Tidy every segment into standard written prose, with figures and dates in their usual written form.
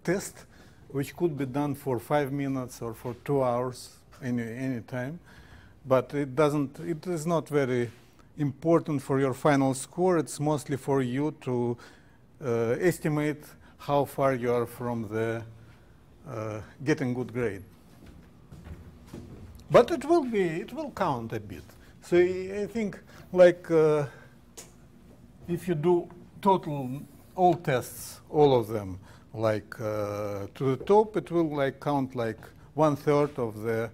test which could be done for 5 minutes or for 2 hours, any time. But it is not very important for your final score. It's mostly for you to estimate how far you are from the getting good grade. But it will count a bit. So I think, like, if you do total all tests, all of them, like to the top, it will like count like 1/3 of the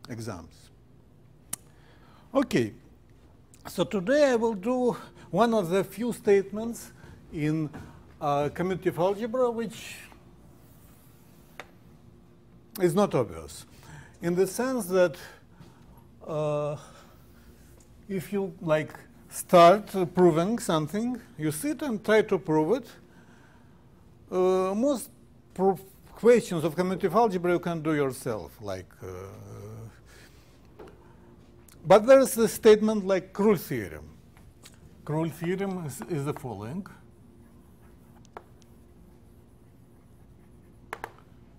exams. Okay, so today I will do one of the few statements in commutative algebra which is not obvious, in the sense that if you like start proving something, you sit and try to prove it. Most questions of commutative algebra you can do yourself, like. But there is a statement like Cruel Theorem. Cruel Theorem is the following.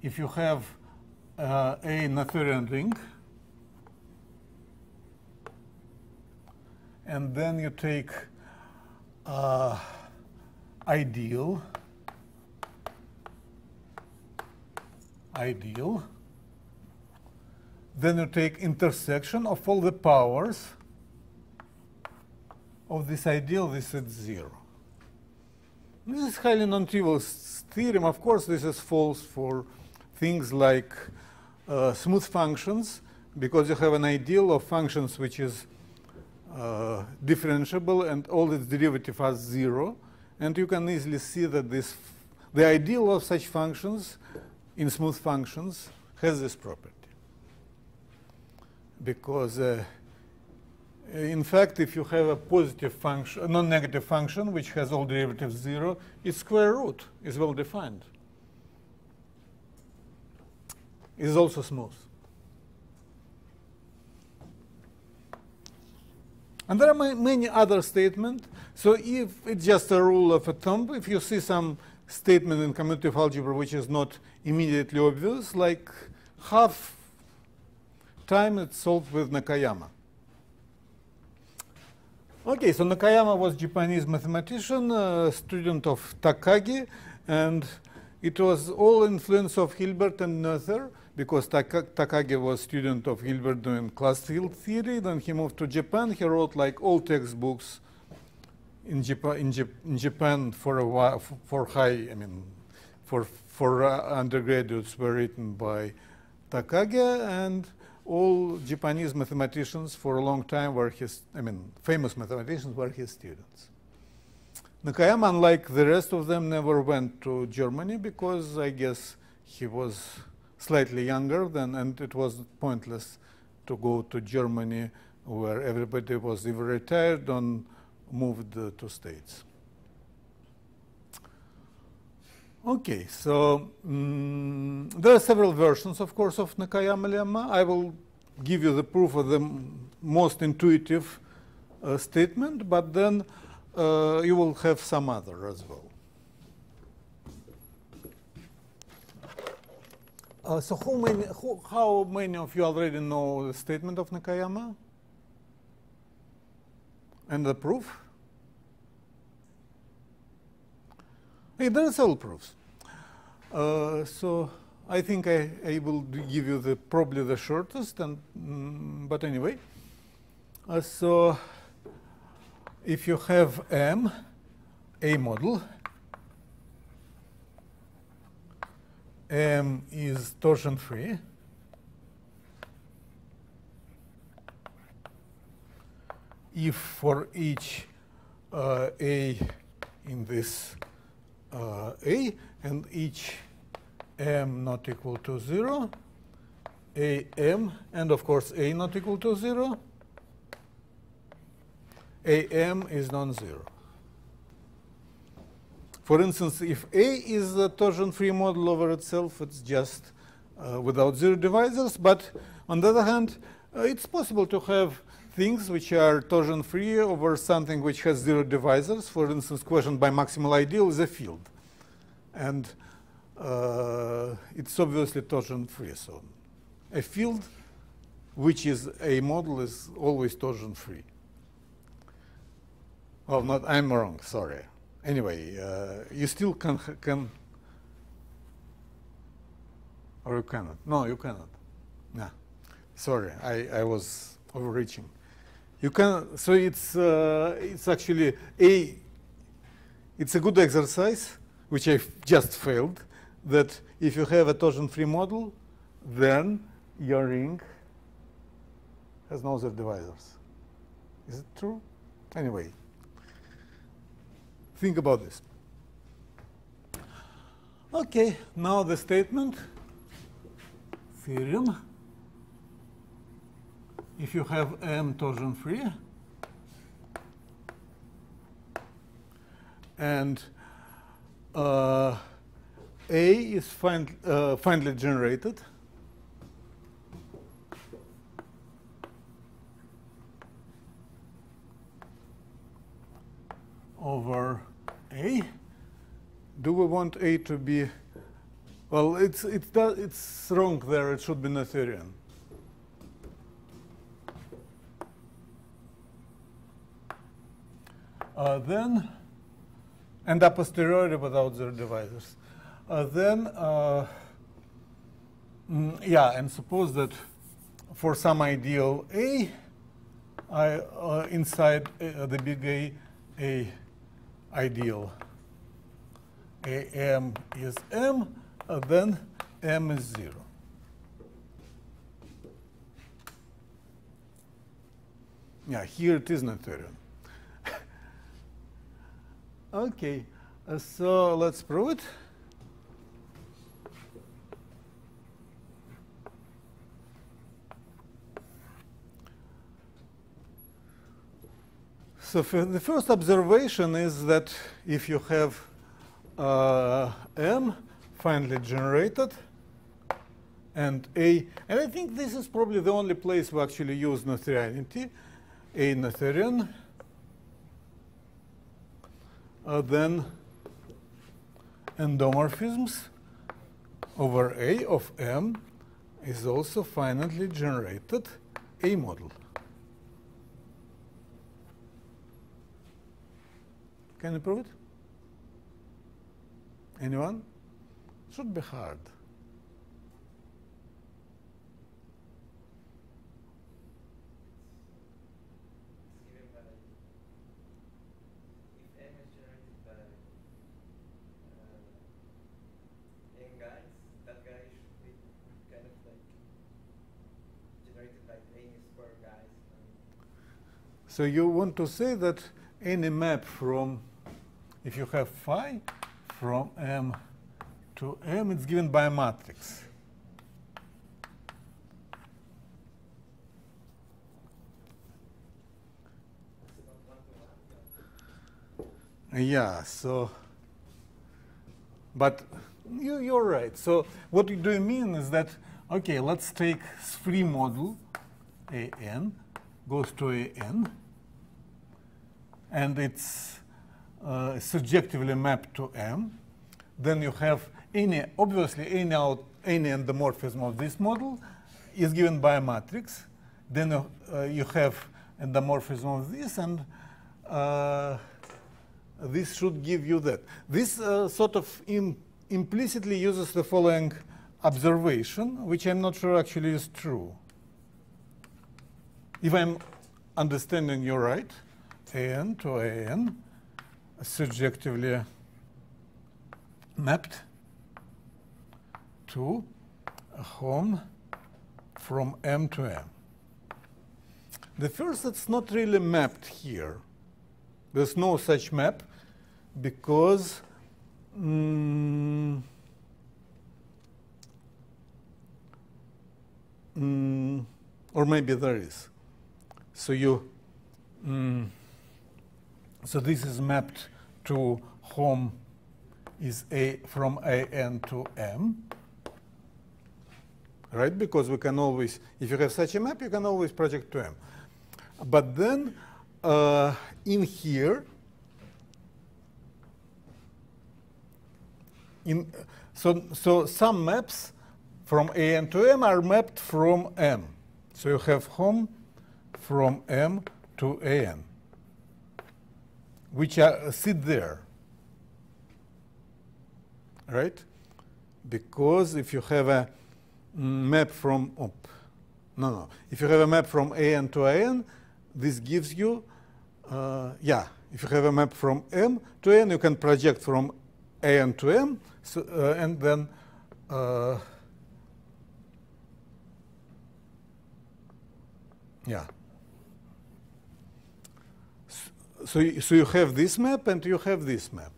If you have a Noetherian ring, and then you take ideal, then you take intersection of all the powers of this ideal, this is 0. This is highly non-trivial theorem. Of course, this is false for things like smooth functions, because you have an ideal of functions which is differentiable and all its derivatives are 0. And you can easily see that the ideal of such functions in smooth functions has this property. Because in fact, if you have a positive function, a non-negative function which has all derivatives 0, its square root is well defined. It is also smooth. And there are many other statements. So if it's just a rule of thumb, if you see some statement in commutative algebra which is not immediately obvious, like half time it's solved with Nakayama. Okay, so Nakayama was Japanese mathematician, a student of Takagi, and it was all influence of Hilbert and Noether, because Takagi was student of Hilbert doing class field theory. Then he moved to Japan. He wrote like all textbooks in Japan for a while, for undergraduates were written by Takagi, and all Japanese mathematicians for a long time were famous mathematicians were his students. Nakayama, unlike the rest of them, never went to Germany because I guess he was slightly younger than, and it was pointless to go to Germany where everybody was either retired or moved to States. Okay, so there are several versions, of course, of Nakayama lemma. I will give you the proof of the most intuitive statement, but then you will have some other as well. So how many of you already know the statement of Nakayama? And the proof? Hey, there are several proofs. So I think I will give you probably the shortest, but anyway. So if you have M, a model, M is torsion-free, if for each A in this A and each M not equal to 0, AM, and of course A not equal to 0, AM is non-zero. For instance, if A is a torsion-free model over itself, it's just without zero divisors. But on the other hand, it's possible to have things which are torsion-free over something which has zero divisors. For instance, quotient by maximal ideal is a field. and it's obviously torsion-free. So a field which is a model is always torsion-free. Well, not, I'm wrong, sorry. Anyway, you still can, or you cannot. No, you cannot. Nah, sorry, I was overreaching. You can, so it's actually it's a good exercise, which I just failed, that if you have a torsion-free model, then your ring has no other divisors. Is it true? Anyway, think about this. Okay, now the statement, theorem. If you have M torsion-free, and A is finely generated, over A. Do we want A to be, well, it's wrong there. It should be Noetherian. Then, and a posteriori without their divisors. Yeah, and suppose that for some ideal A, inside the big A ideal AM is M, then M is 0. Yeah, here it is Noetherian. Okay, so let's prove it. So the first observation is that if you have M finely generated and A, and I think this is probably the only place we actually use Noetherianity, A Noetherian, then endomorphisms over A of M is also finitely generated A model. Can you prove it? Anyone? Should be hard. So you want to say that any map from, if you have phi from M to M, it's given by a matrix. Yeah, so, but you're right. So what do you mean is that, okay, let's take free model AN goes to AN, and it's surjectively mapped to M. Then you have any, obviously, any endomorphism of this model is given by a matrix. Then you have endomorphism of this, and this should give you that. This sort of implicitly uses the following observation, which I'm not sure actually is true. If I'm understanding you right, AN to AN, surjectively mapped to a home from M to M. The first, it's not really mapped here. There's no such map because or maybe there is. So you so this is mapped to home is A from AN to M, right? Because we can always, if you have such a map, you can always project to M. But then in here, so some maps from AN to M are mapped from M. So you have home from M to AN, which sit there, right? Because if you have a map from, if you have a map from AN to AN, this gives you, if you have a map from M to N, you can project from AN to M, so, and then So you have this map and you have this map.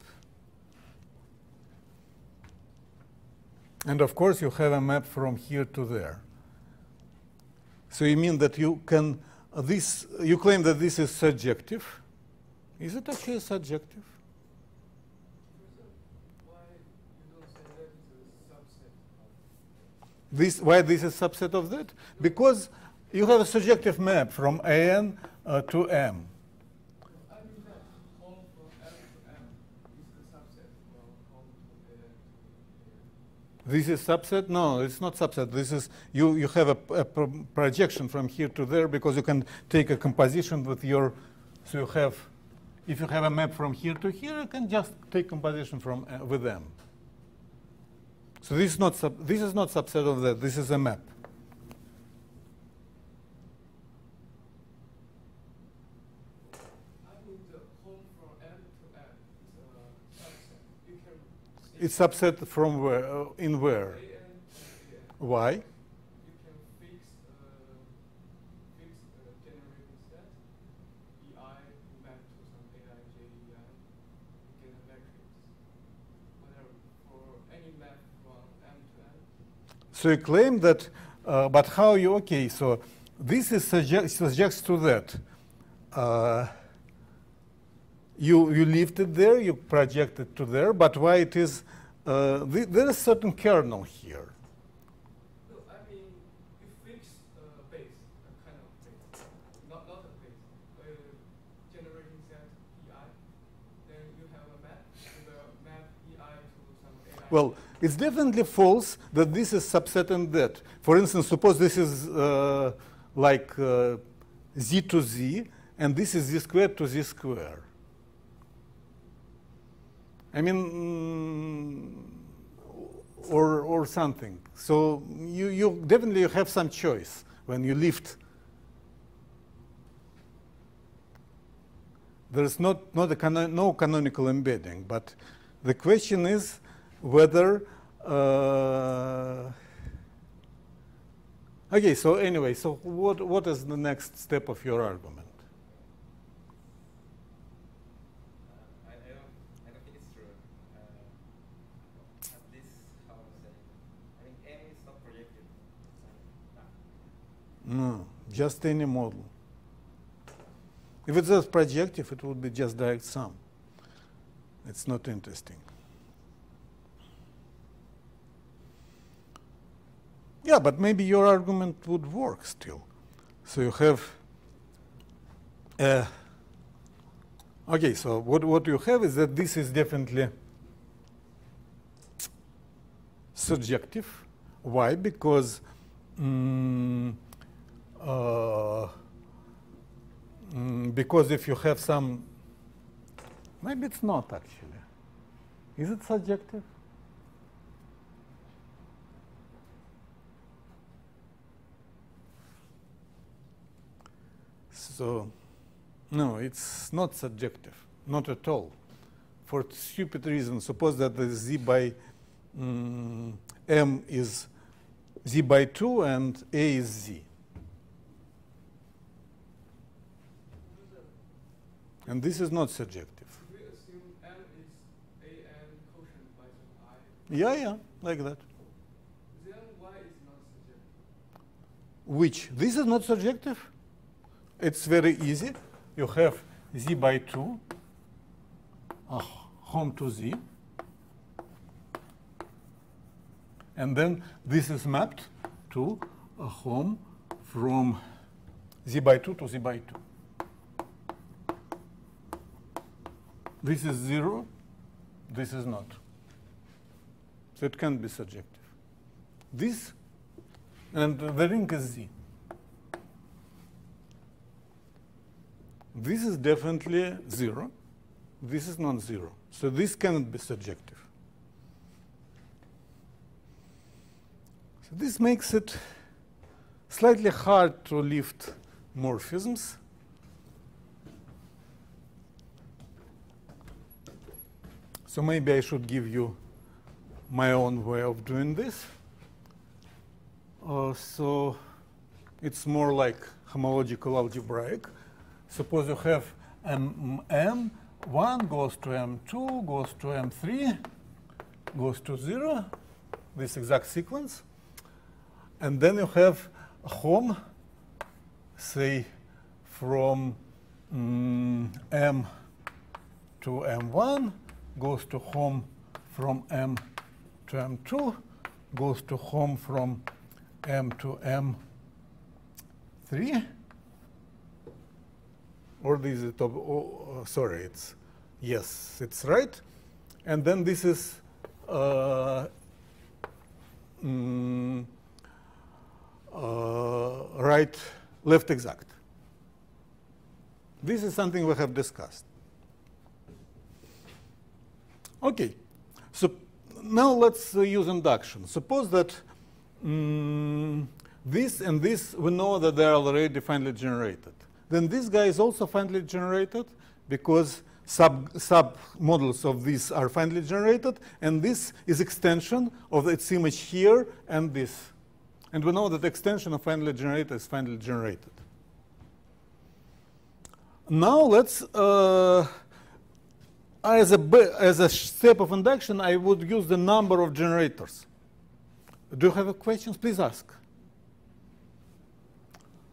And of course you have a map from here to there. So you mean that you can, you claim that this is surjective. Is it actually surjective? Why this is a subset of that? Because you have a surjective map from AN to M. This is subset? No, it's not subset. This is, you have a projection from here to there because you can take a composition with your, so you have, if you have a map from here to here, you can just take composition from with them. So this is not subset of that. This is a map. It's subset from where? In where? Why? You can fix generating set, EI map to some AI, JEI, you get a matrix. Whatever, for any map from M to N. So you claim that, but how you, okay, so this is suggests to that. You lift it there, you project it to there, but why it is, there is certain kernel here. No, I mean, you fix a base, a kind of base, not a base, generating set EI, then you have a map, and the map EI to some AI. Well, it's definitely false that this is subset and that. For instance, suppose this is like Z to Z, and this is Z squared to Z squared. I mean, or something. So you definitely have some choice when you lift. There's no canonical embedding, but the question is whether. Okay. So anyway, so what is the next step of your argument? No, just any model. If it's just projective, it would be just direct sum. It's not interesting. Yeah, but maybe your argument would work still. So you have, okay, so what you have is that this is definitely surjective. Why? Because because if you have some, maybe it's not actually. Is it surjective? So, no, it's not surjective, not at all. For stupid reason, suppose that the Z by M is Z by 2 and A is Z. And this is not surjective. We assume M is AN quotient by some I. Yeah, like that. Then why is not surjective? Which? This is not surjective? It's very easy. You have Z by 2, home to Z. And then this is mapped to a home from Z by 2 to Z by 2. This is 0. This is not. So it can't be surjective. This, and the ring is Z. This is definitely 0. This is non-zero. So this cannot be surjective. So this makes it slightly hard to lift morphisms. So maybe I should give you my own way of doing this. So it's more like homological algebraic. Suppose you have M1 goes to M2, goes to M3, goes to 0, this exact sequence. And then you have a home, say, from M to M1, goes to home from M to M2, goes to home from M to M3. Or this is the top, sorry, it's, yes, it's right. And then this is right, left exact. This is something we have discussed. Okay, so now let's use induction. Suppose that this and this, we know that they are already finally generated. Then this guy is also finally generated because sub-models of this are finally generated, and this is extension of its image here and this. And we know that extension of finally generated is finally generated. Now let's, as a step of induction, I would use the number of generators. Do you have questions? Please ask.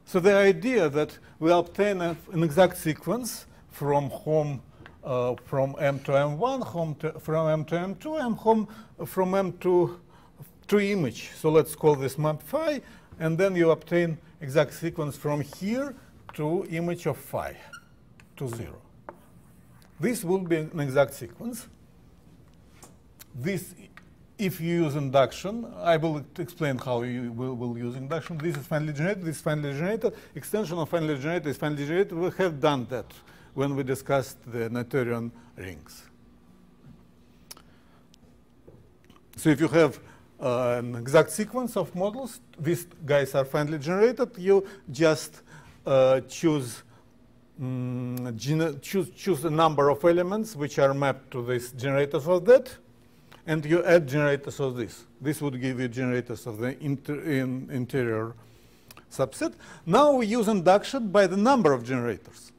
So the idea that we obtain an exact sequence from home from M to M1, from M to M2, and home from M to image. So let's call this map phi, and then you obtain exact sequence from here to image of phi to 0. This will be an exact sequence. This, if you use induction, I will explain how you will use induction. This is finally generated, this is finally generated. Extension of finally generated is finally generated. We have done that when we discussed the Noetherian rings. So if you have an exact sequence of models, these guys are finally generated, you just choose a number of elements which are mapped to these generators of that, and you add generators of this. This would give you generators of the interior subset. Now we use induction by the number of generators.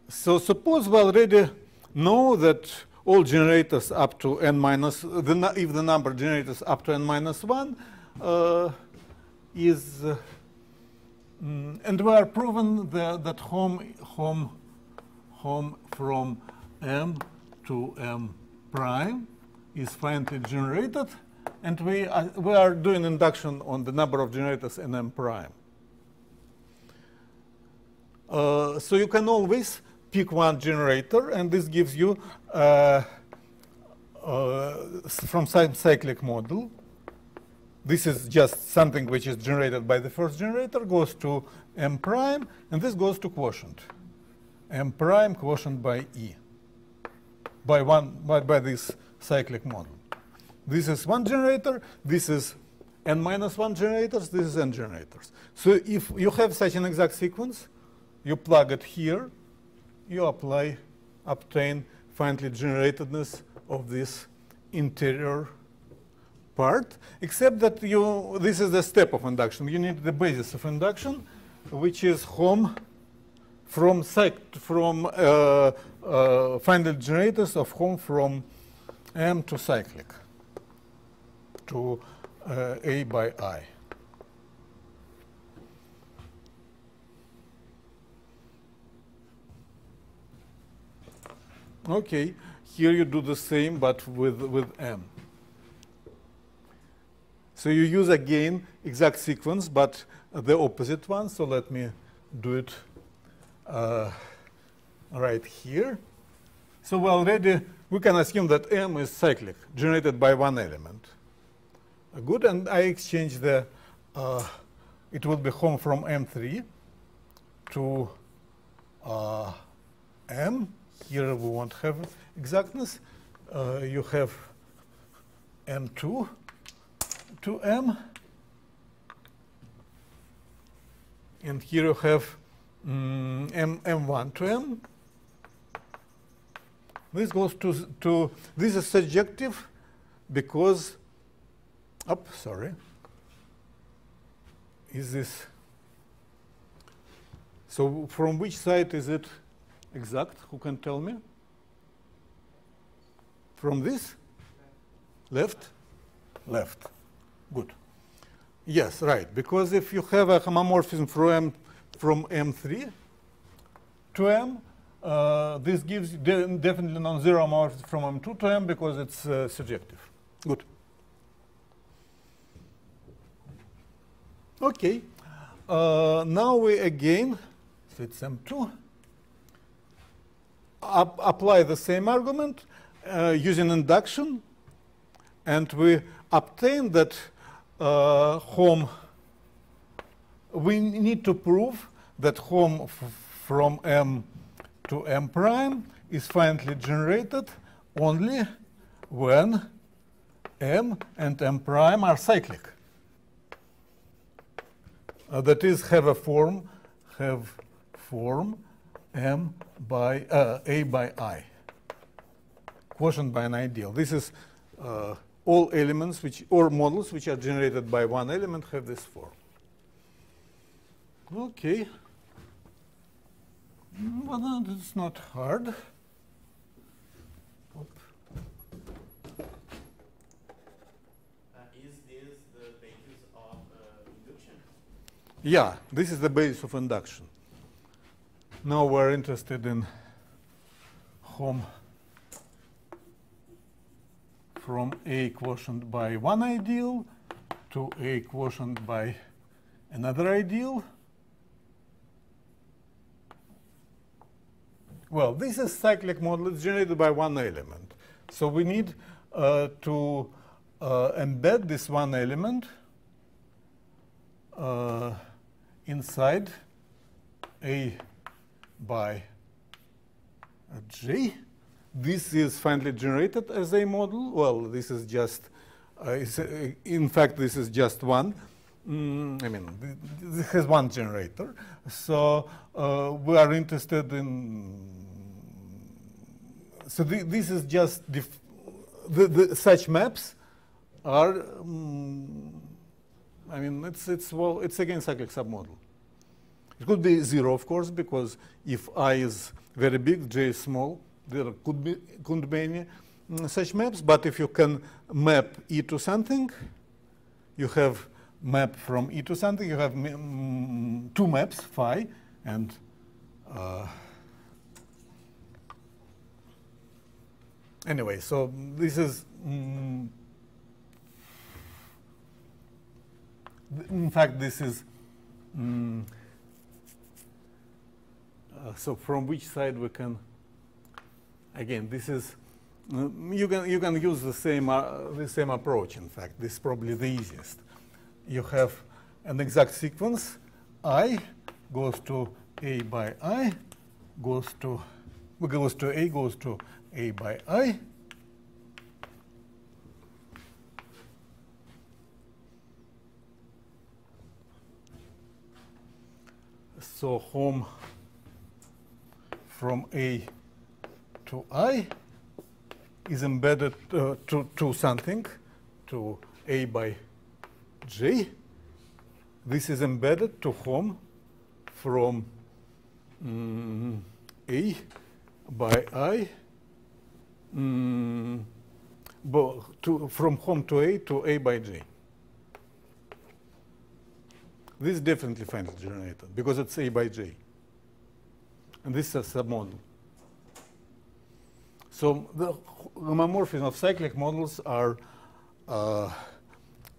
So suppose we already know that all generators up to n minus, if the number of generators up to n minus 1 is, and we are proven that home from M to M prime is finally generated, and we are doing induction on the number of generators in M prime. So you can always pick one generator, and this gives you from cyclic model. This is just something which is generated by the first generator, goes to M prime, and this goes to quotient. M prime quotient by E, by this cyclic model. This is one generator, this is n minus 1 generators, this is n generators. So if you have such an exact sequence, you plug it here, you obtain finally generatedness of this interior part, except that this is the step of induction. You need the basis of induction, which is home from finally generators of home from M to cyclic to A by I. Okay, here you do the same, but with M. So you use again exact sequence, but the opposite one. So let me do it right here. So we already we can assume that M is cyclic, generated by one element. Good, and I exchange the, it will be home from M3 to M. Here we won't have exactness. You have M2 to M. And here you have M1 to M. This goes to this is surjective because, sorry. Is this, so from which side is it exact? Who can tell me? From this? Left? Left. Good. Yes, right. Because if you have a homomorphism from M3 to M, this gives definitely non-zero homomorphism from M2 to M because it's surjective. Good. Okay. Now we again, so it's M2, apply the same argument using induction, and we obtain that home. We need to prove that home from M to M prime is finitely generated only when M and M prime are cyclic. That is, have form M by A by I, quotient by an ideal. This is all elements or models which are generated by one element have this form. Okay. Well, it's not hard. Is this the basis of induction? Yeah, this is the basis of induction. Now we're interested in home from A quotient by one ideal to A quotient by another ideal. Well, this is cyclic model. It's generated by one element. So we need to embed this one element inside A by J. This is finitely generated as a model. Well, this is just, in fact, this is just one. I mean, this has one generator. So we are interested in, so this is just, such maps are, I mean, it's again cyclic submodel. It could be zero, of course, because if I is very big, J is small, there couldn't be any such maps. But if you can map E to something, you have map from E to something, you have two maps, phi, and anyway, so this is, in fact, this is, so from which side we can, again, this is, you can use the same approach, in fact. This is probably the easiest. You have an exact sequence. I goes to A by I, goes to A by I. So home from A to I is embedded to something, to A by J. This is embedded to home from A by I, from home to A by J. This is definitely finitely generated because it's A by J. And this is a submodel. So the homomorphism of cyclic models are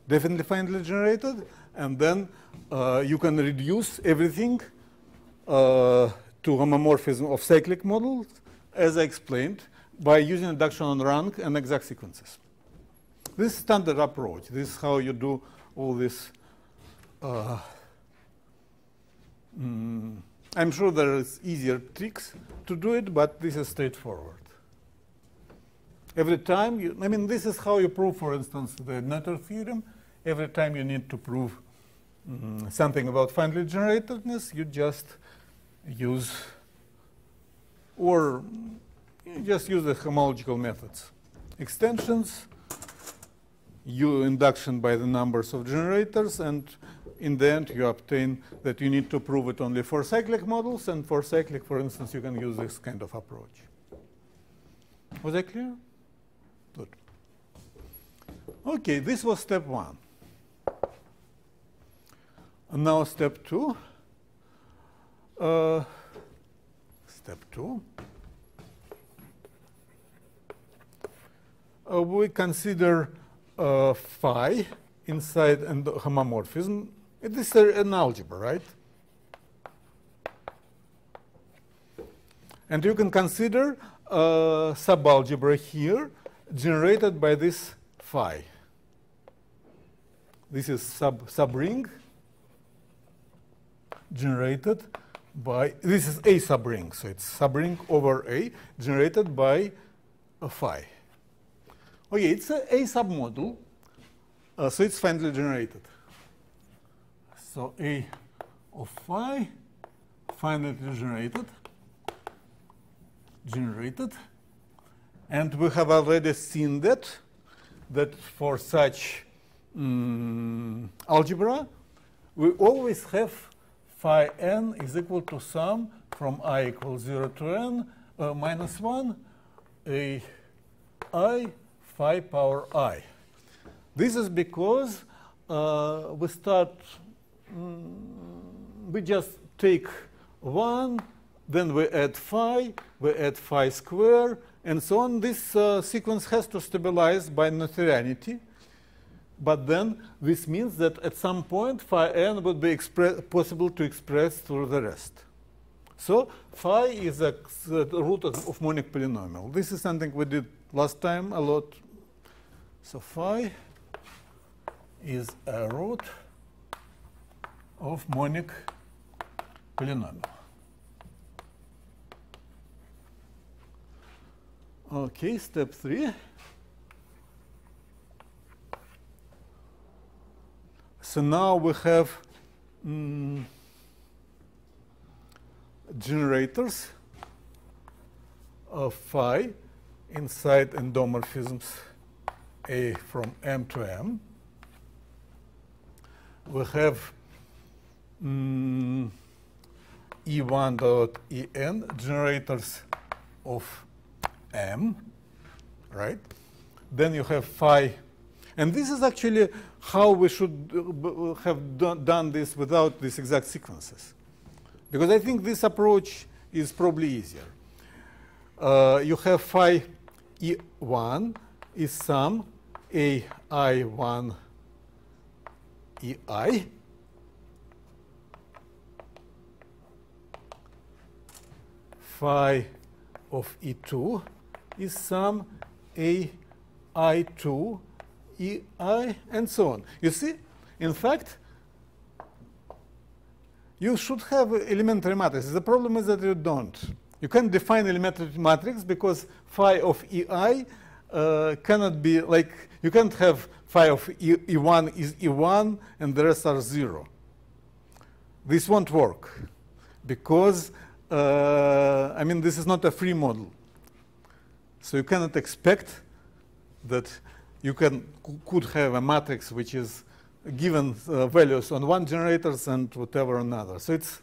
definitely finitely generated, and then you can reduce everything to homomorphism of cyclic models, as I explained, by using induction on rank and exact sequences. This is standard approach. This is how you do all this. I'm sure there is easier tricks to do it, but this is straightforward. Every time you, I mean, this is how you prove, for instance, the Noether theorem. Every time you need to prove something about finitely generatedness, you just use, or you just use the homological methods. Extensions, you induction by the numbers of generators, and in the end you obtain that you need to prove it only for cyclic models, and for cyclic, for instance, you can use this kind of approach. Was that clear? Good. Okay, this was step 1. And now step 2. Step 2. We consider phi inside and homomorphism. It is an algebra, right? And you can consider subalgebra here generated by this phi. This is subring generated by, this is a subring, so it's subring over A generated by a phi. Okay, it's a submodel, so it's finitely generated. So A of phi, finitely generated, and we have already seen that for such algebra, we always have phi n is equal to sum from I equals 0 to n minus 1 a I phi power I. This is because we start, we just take 1, then we add phi square, and so on. This sequence has to stabilize by Noetherianity. But then this means that at some point phi n would be possible to express through the rest. So phi is a root of monic polynomial. This is something we did last time a lot. So phi is a root of monic polynomial. Okay, step 3. So now we have generators of phi inside endomorphisms A from M to M. We have E1 dot En generators of M, right? Then you have phi. And this is actually how we should have done this without these exact sequences. Because I think this approach is probably easier. You have phi E1 is sum AI1 EI. Phi of E2 is sum AI2 EI, and so on. You see, in fact, you should have elementary matrices. The problem is that you don't. You can't define elementary matrix because phi of EI cannot be like, you can't have phi of E1 is E1 and the rest are 0. This won't work because, I mean, this is not a free model. So you cannot expect that you could have a matrix which is given values on one generators and whatever on another. So it's,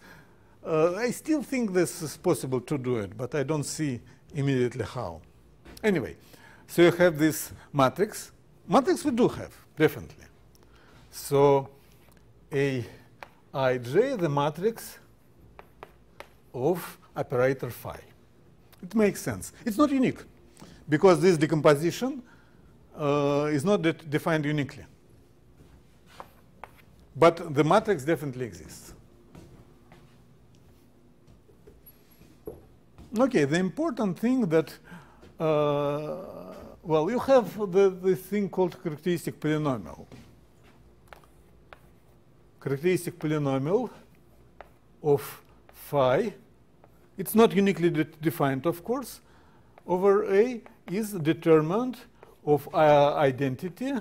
I still think this is possible to do it, but I don't see immediately how. Anyway, so you have this matrix. Matrix we do have, definitely. So Aij, the matrix of operator phi. It makes sense. It's not unique, because this decomposition is not defined uniquely. But the matrix definitely exists. Okay, the important thing that well, you have this thing called characteristic polynomial. Characteristic polynomial of phi, it's not uniquely defined, of course, over A is determinant of identity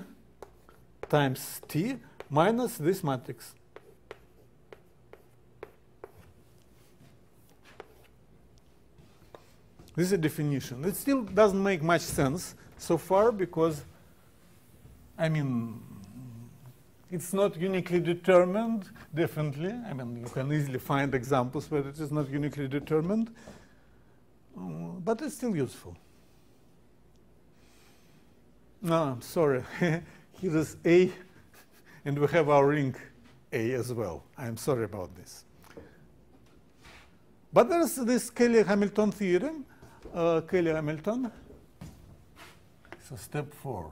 times T minus this matrix. This is a definition. It still doesn't make much sense so far because, I mean, it's not uniquely determined, definitely. I mean, you can easily find examples where it is not uniquely determined, but it's still useful. No, I'm sorry. Here is A, and we have our ring A as well. I'm sorry about this. But there's this Cayley-Hamilton theorem. Cayley-Hamilton. So step 4.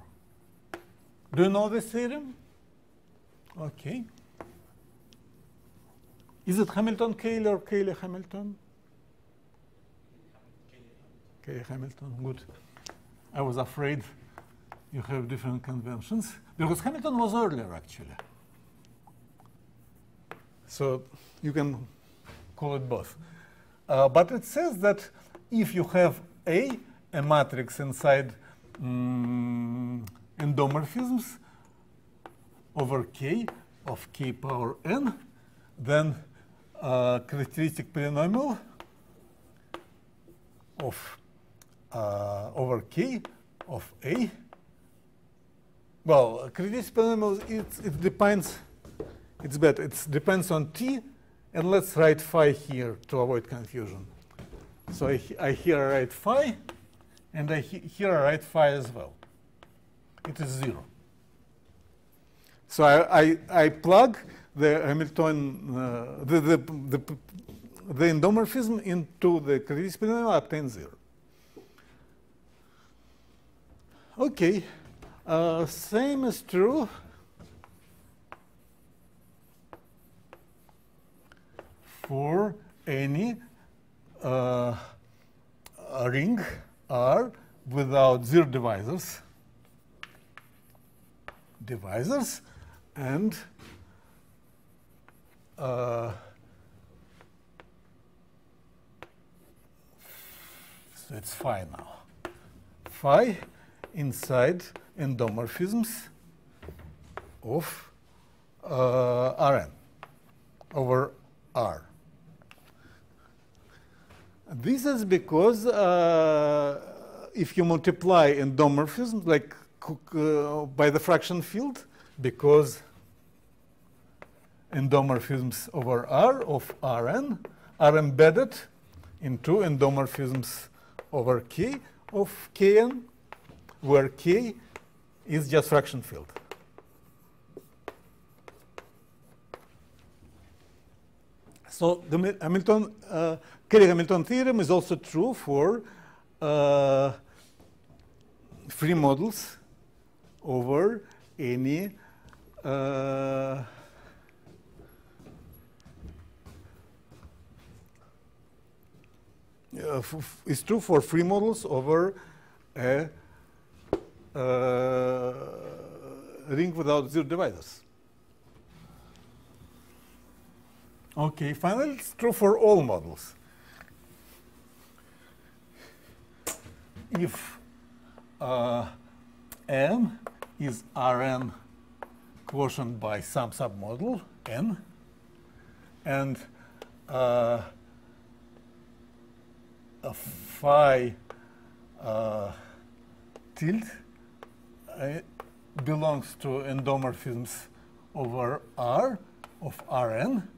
Do you know this theorem? Okay. Is it Hamilton-Cayley or Cayley-Hamilton? Cayley-Hamilton, good. I was afraid you have different conventions, because Hamilton was earlier, actually. So you can call it both. But it says that if you have a matrix inside endomorphisms over K of K power n, then characteristic polynomial of over K of A. Well, characteristic polynomial, it depends. It's better. It depends on T, and let's write phi here to avoid confusion. So I here write phi, and here I write phi as well. It is 0. So I plug the Hamilton, the endomorphism into the characteristic polynomial, obtain 0. Okay, same is true for any ring R without 0 divisors, and so it's phi now. Phi inside endomorphisms of Rn over R. This is because if you multiply endomorphisms like by the fraction field, because endomorphisms over R of Rn are embedded into endomorphisms over K of Kn, where K is just fraction field. So the Hamilton, Cayley-Hamilton theorem is also true for free models over any it's true for free models over a ring without 0 divisors. Okay, finally, it's true for all models. If n is Rn quotient by some submodel n, and phi tilde belongs to endomorphisms over R of Rn.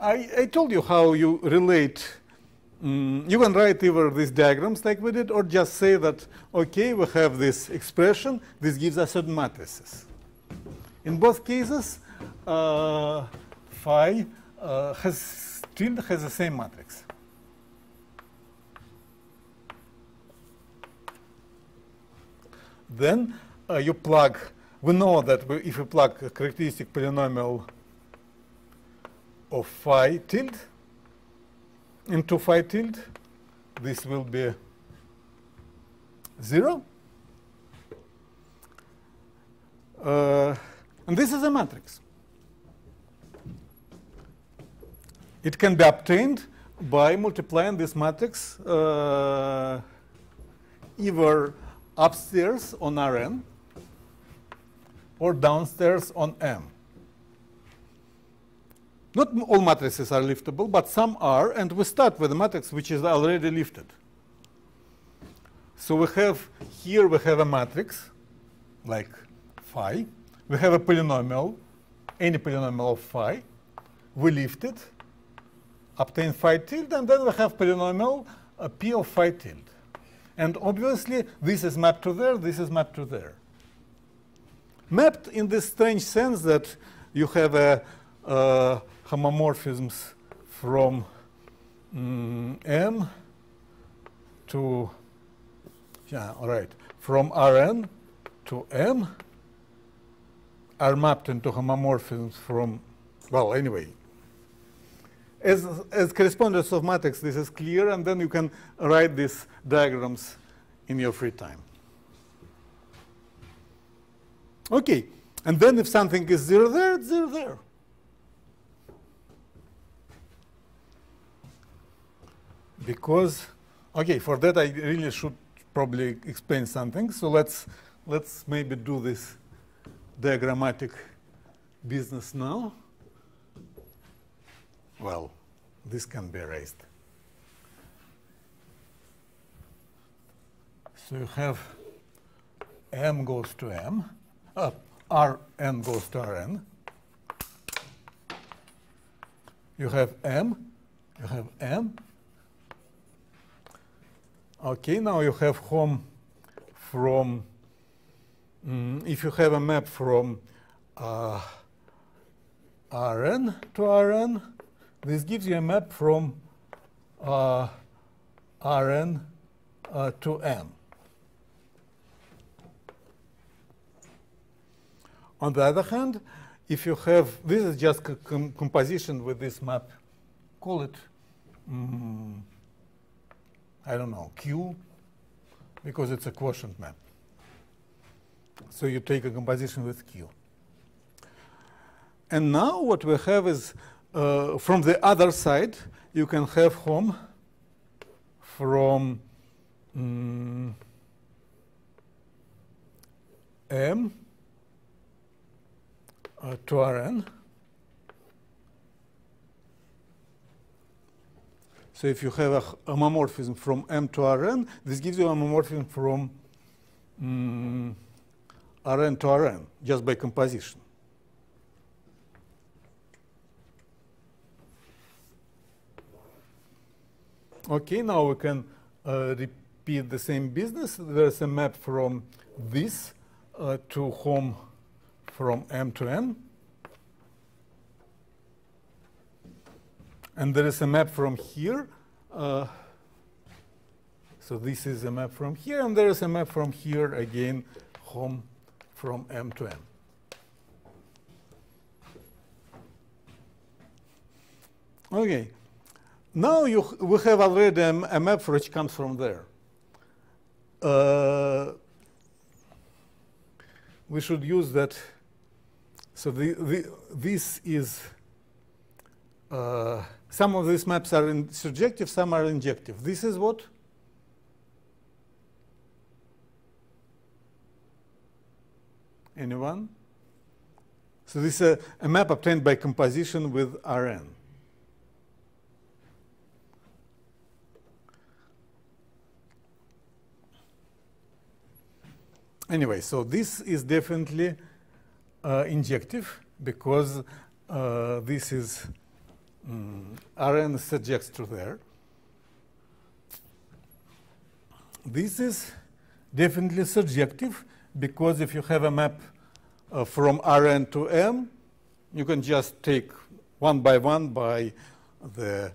I told you how you relate. You can write either these diagrams like we did, or just say that, okay, we have this expression. This gives us certain matrices. In both cases, phi tilde has the same matrix. Then you plug. We know that if you plug a characteristic polynomial of phi tilde into phi tilde, this will be 0. And this is a matrix. It can be obtained by multiplying this matrix either upstairs on Rn or downstairs on M. Not all matrices are liftable, but some are, and we start with a matrix which is already lifted. So we have here we have a matrix like phi. We have a polynomial, any polynomial of phi. We lift it, obtain phi tilde, and then we have polynomial p of phi tilde. And obviously, this is mapped to there, this is mapped to there. Mapped in this strange sense that you have a homomorphisms from M to, yeah, all right, from Rn to M are mapped into homomorphisms from, well, anyway. As correspondence of matrix, this is clear, and then you can write these diagrams in your free time. Okay, and then if something is 0 there, it's 0 there. Because, okay, for that I really should probably explain something. So let's maybe do this diagrammatic business now. Well, this can be erased. So you have M goes to M, Rn goes to Rn. You have M, you have M. Okay, now you have home from, if you have a map from Rn to Rn, this gives you a map from Rn to M. On the other hand, if you have, this is just composition with this map, call it, I don't know, Q, because it's a quotient map. So you take a composition with Q. And now what we have is, from the other side, you can have home from M to Rn. So if you have a homomorphism from M to Rn, this gives you a homomorphism from Rn to Rn, just by composition. Okay, now we can repeat the same business. There's a map from this to home from M to N. And there is a map from here. So this is a map from here, and there is a map from here again, home from M to N. Okay. Now we have already a map which comes from there. We should use that. So this is, some of these maps are surjective, some are injective. This is what? Anyone? So this is a map obtained by composition with Rn. Anyway, so this is definitely injective because this is Rn surjects to there. This is definitely surjective because if you have a map from Rn to M, you can just take one by the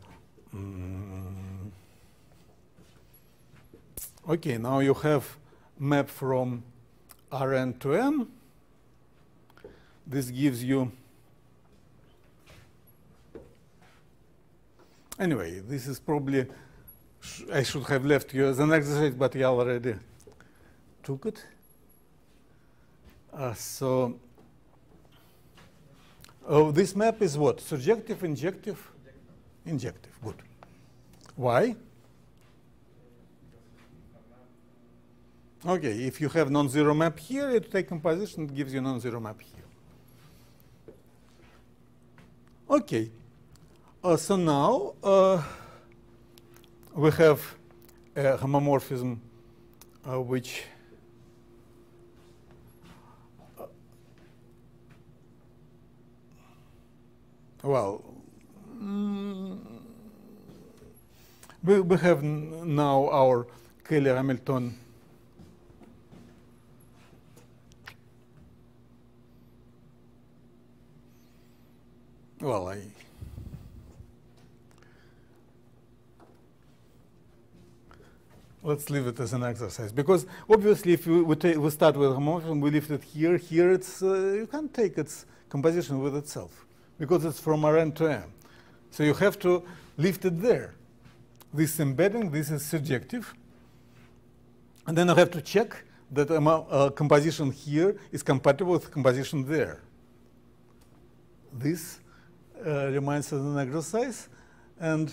okay, now you have map from Rn to M. This gives you, anyway, this is probably, I should have left you as an exercise, but you already took it. So this map is what? Surjective, injective? Injective. Good. Why? Okay, if you have non-zero map here, you take composition, it gives you non-zero map here. Okay. So now we have a homomorphism which well, we have now our Cayley-Hamilton let's leave it as an exercise, because obviously if we start with homomorphism, we lift it here. Here it's you can't take its composition with itself because it's from Rn to M. So you have to lift it there. This embedding, this is surjective, and then I have to check that composition here is compatible with composition there. This remains as an exercise, and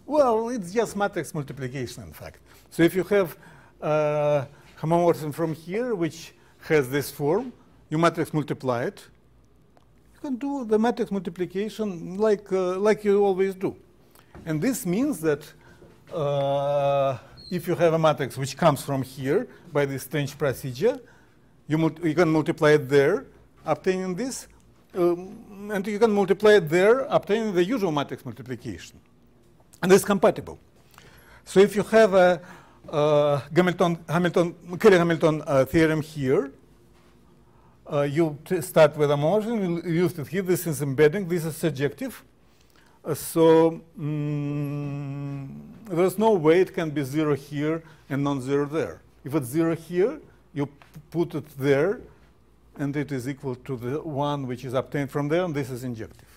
well, it's just matrix multiplication, in fact. So if you have homomorphism from here, which has this form, you matrix multiply it. You can do the matrix multiplication like you always do. And this means that if you have a matrix which comes from here by this strange procedure, you can multiply it there, obtaining this, and you can multiply it there, obtaining the usual matrix multiplication. And it's compatible. So if you have a Cayley-Hamilton theorem here, you start with a margin, you use it here. This is embedding. This is surjective. So there's no way it can be 0 here and non-zero there. If it's 0 here, you put it there, and it is equal to the one which is obtained from there, and this is injective.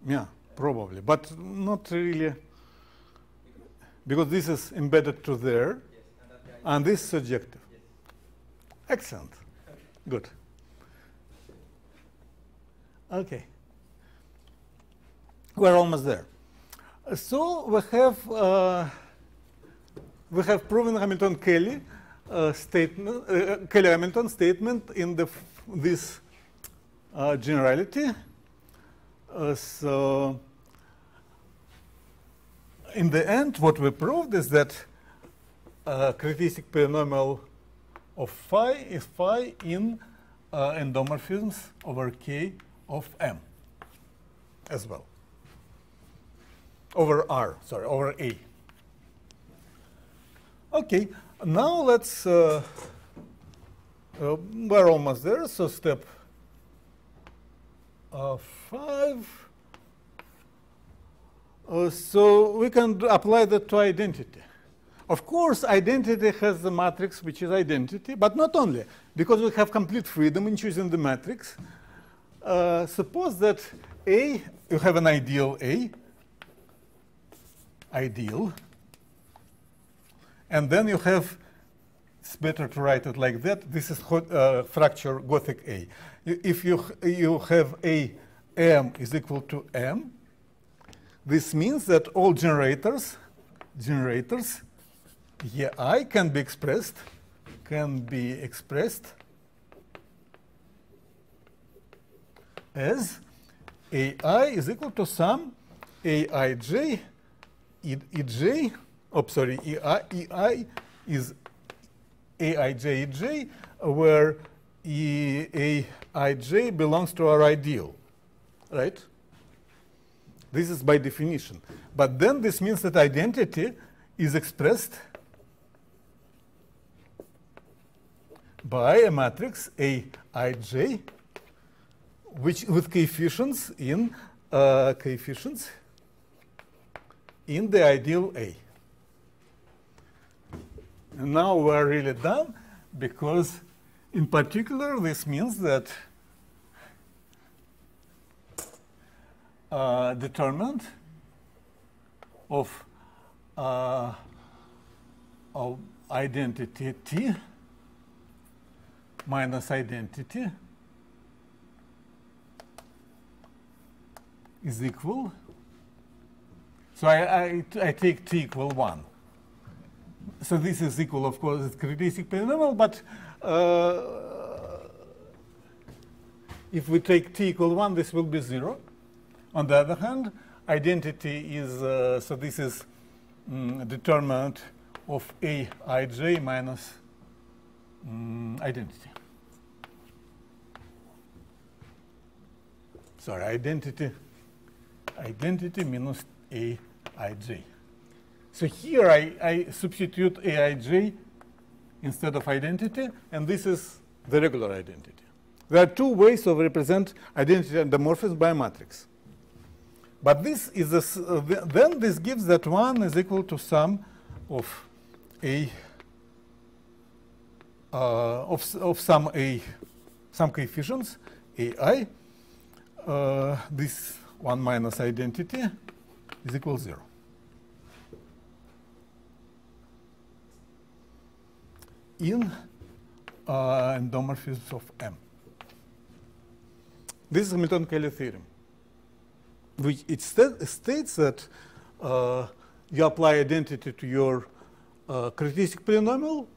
Yeah, probably, but not really, because this is embedded to there, Yes, and this is surjective. Yes. Excellent. Good. Okay. We're almost there. So we have proven Hamilton-Cayley statement, Cayley-Hamilton statement in this generality. So in the end, what we proved is that characteristic polynomial of phi is phi in endomorphisms over K of M as well. Over R, sorry, over A. Okay, now let's, we're almost there, so step 5. So we can apply that to identity. Of course, identity has the matrix which is identity, but not only, because we have complete freedom in choosing the matrix. Suppose that A, you have an ideal A, ideal, and then you have, it's better to write it like that, this is fracture Gothic A. If you have A M is equal to M, this means that all generators I can be expressed as AI is equal to some Aij EJ, EI is Aij EJ, where Aij belongs to our ideal, right? This is by definition. But then this means that identity is expressed by a matrix Aij, which with coefficients in the ideal A. And now we're really done, because in particular this means that determinant of identity T minus identity is equal. So I take T equal 1. So this is equal, of course, it's characteristic polynomial, but if we take T equal 1, this will be 0. On the other hand, identity is, so this is determinant of Aij minus identity. Sorry, identity minus Aij. So here I substitute Aij instead of identity, and this is the regular identity. There are two ways of represent identity and the morphism by a matrix. But this is then this gives that 1 is equal to sum of some coefficients ai. This 1 minus identity is equal to 0. In endomorphisms of M. This is Hamilton-Cayley theorem, which it states that you apply identity to your characteristic polynomial,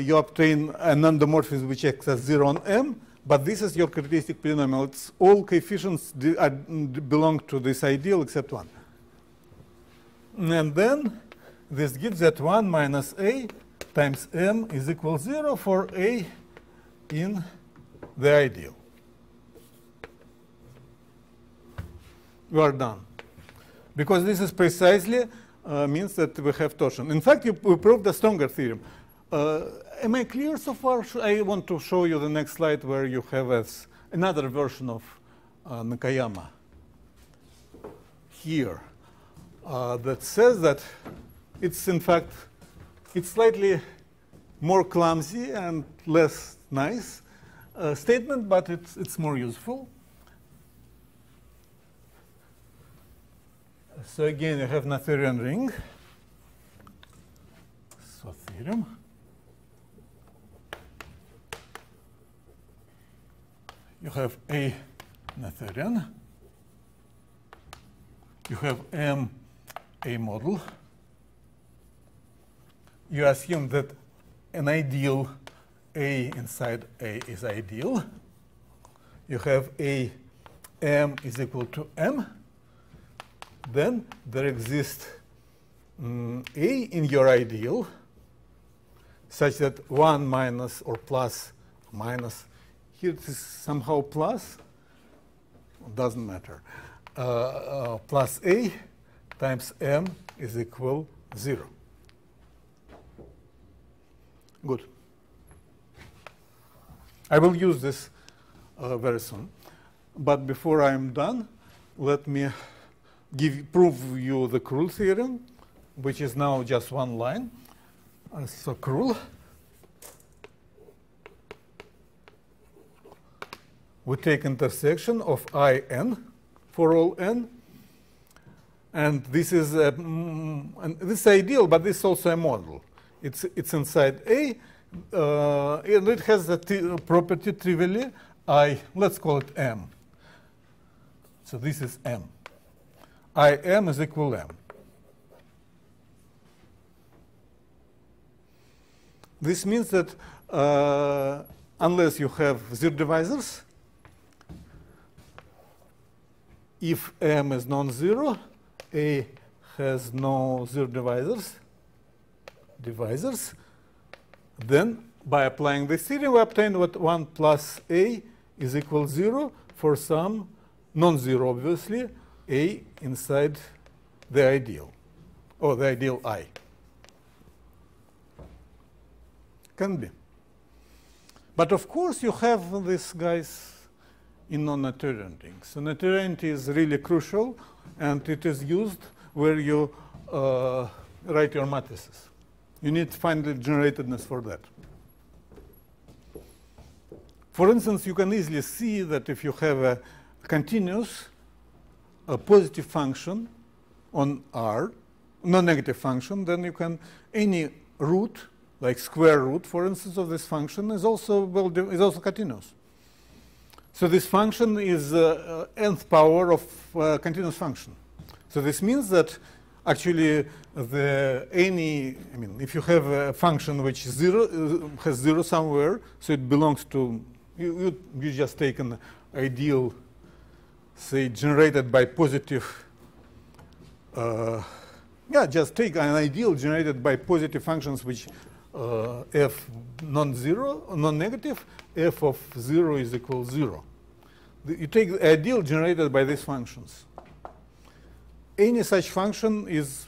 you obtain an endomorphism which acts as 0 on M, but this is your characteristic polynomial. It's all coefficients belong to this ideal except 1. And then this gives that 1 minus A times M is equal to 0 for A in the ideal. We are done. Because this is precisely means that we have torsion. In fact, we proved a stronger theorem. Am I clear so far? I want to show you the next slide where you have another version of Nakayama here that says that it's in fact it's slightly more clumsy and less nice statement, but it's more useful. So again, you have Noetherian ring. So theorem. You have A Noetherian. You have M a model. You assume that an ideal A inside A is ideal. You have A M is equal to M. Then there exists A in your ideal such that 1 minus or plus minus, here it is somehow plus, doesn't matter, plus A times M is equal 0. Good. I will use this very soon. But before I'm done, let me prove you the Cruel theorem, which is now just one line. So Cruel. We take intersection of I(n) for all n. And this is this ideal, but this is also a model. It's inside A, and it has the property trivially I. Let's call it M. So this is M. I(m) is equal to M. This means that unless you have zero divisors, if M is non-zero, A has no zero divisors, then by applying this theorem, we obtain what 1 plus A is equal to 0 for some non-zero, obviously, A inside the ideal, or the ideal I. Can be. But of course, you have these guys in non-Noetherian rings. So Noetherianity is really crucial, and it is used where you write your matrices. You need finely generatedness for that. For instance, you can easily see that if you have a continuous a positive function on R, non-negative function, then you can, any root, like square root, for instance, of this function is also continuous. So this function is nth power of continuous function. So this means that actually if you have a function which is has zero somewhere, so it belongs to, you just take an ideal, say, generated by positive, just take an ideal generated by positive functions which f non-negative, f of 0 is equal 0. You take the ideal generated by these functions. Any such function is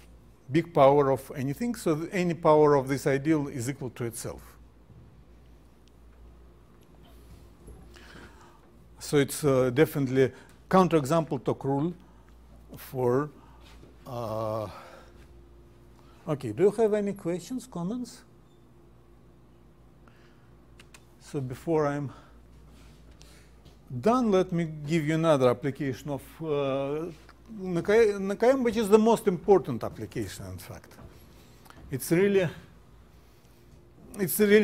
big power of anything, so any power of this ideal is equal to itself. So it's definitely counterexample to rule for. Okay, do you have any questions, comments? So before I'm done, let me give you another application of NKM, which is the most important application, in fact. It's really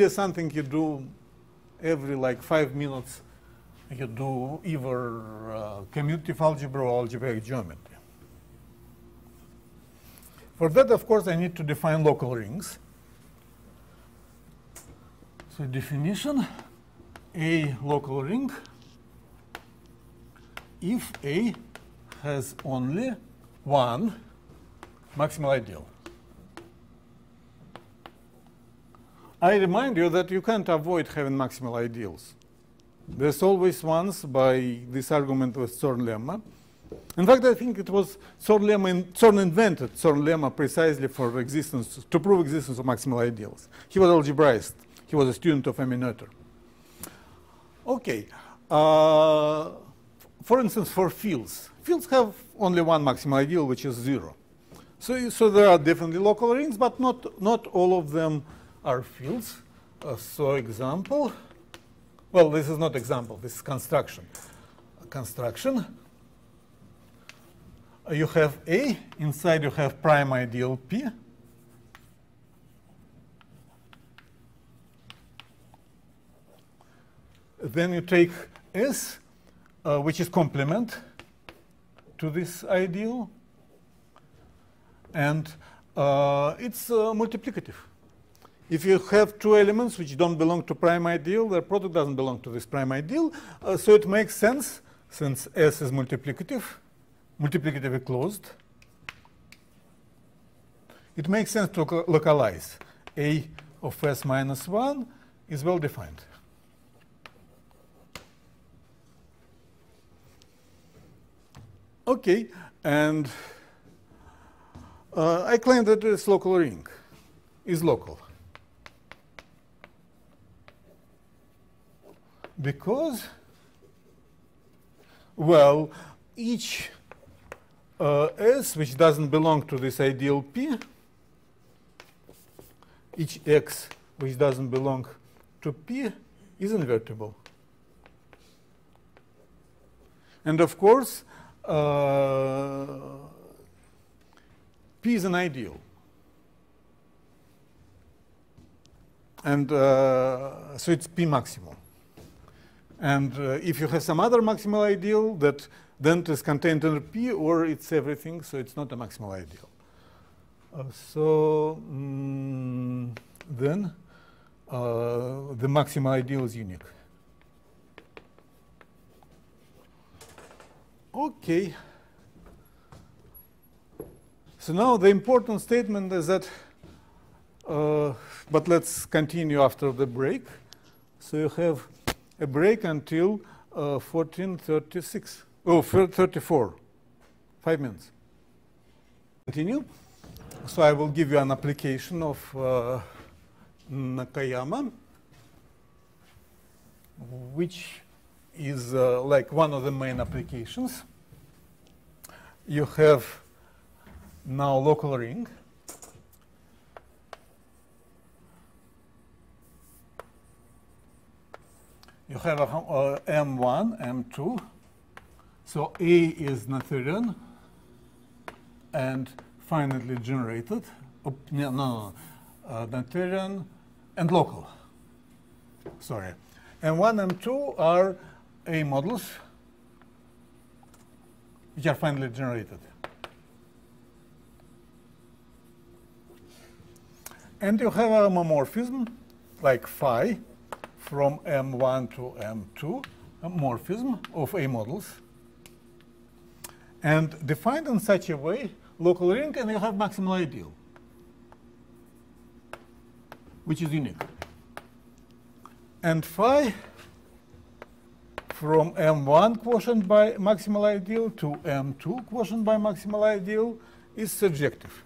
something you do every like 5 minutes. You do either commutative algebra or algebraic geometry. For that, of course, I need to define local rings. So definition, a local ring if A has only one maximal ideal. I remind you that you can't avoid having maximal ideals. There's always ones by this argument with Zorn lemma. In fact, I think it was Zorn invented Zorn lemma precisely for existence, to prove existence of maximal ideals. He was algebraist. He was a student of M. Noether. Okay. For instance, for fields. Fields have only one maximal ideal, which is 0. So there are definitely local rings, but not all of them are fields. So example, well, this is not example, this is construction. You have A, inside you have prime ideal P. Then you take S, which is complement to this ideal, and it's multiplicative. If you have two elements which don't belong to prime ideal, their product doesn't belong to this prime ideal, so it makes sense, since S is multiplicatively closed, it makes sense to localize. A of S minus 1 is well defined. Okay, and I claim that this local ring is local. Because, well, each S which doesn't belong to this ideal P, each X which doesn't belong to P is invertible. And of course, P is an ideal. And so it's P maximum. And if you have some other maximal ideal that then it is contained under P, or it's everything, so it's not a maximal ideal. Then the maximal ideal is unique. Okay. So now the important statement is that, but let's continue after the break. So you have a break until 14:36. Oh, 34. 5 minutes. Continue. So I will give you an application of Nakayama, which is like one of the main applications. You have now local ring. You have a M1, M2, So A is Noetherian and finitely generated. Noetherian and local. Sorry. And 1 and 2 are A models which are finitely generated. And you have a homomorphism like phi from M1 to M2, a morphism of A models, and defined in such a way, local ring, and you have maximal ideal, which is unique. And phi from M1 quotient by maximal ideal to M2 quotient by maximal ideal is surjective.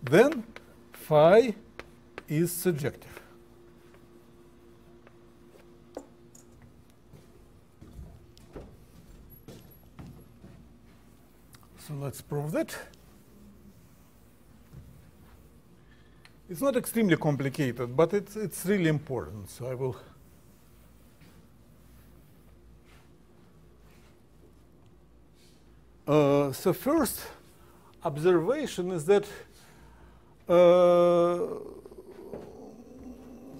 Then phi is surjective. So let's prove that. It's not extremely complicated, but it's really important. So I will. So first observation is that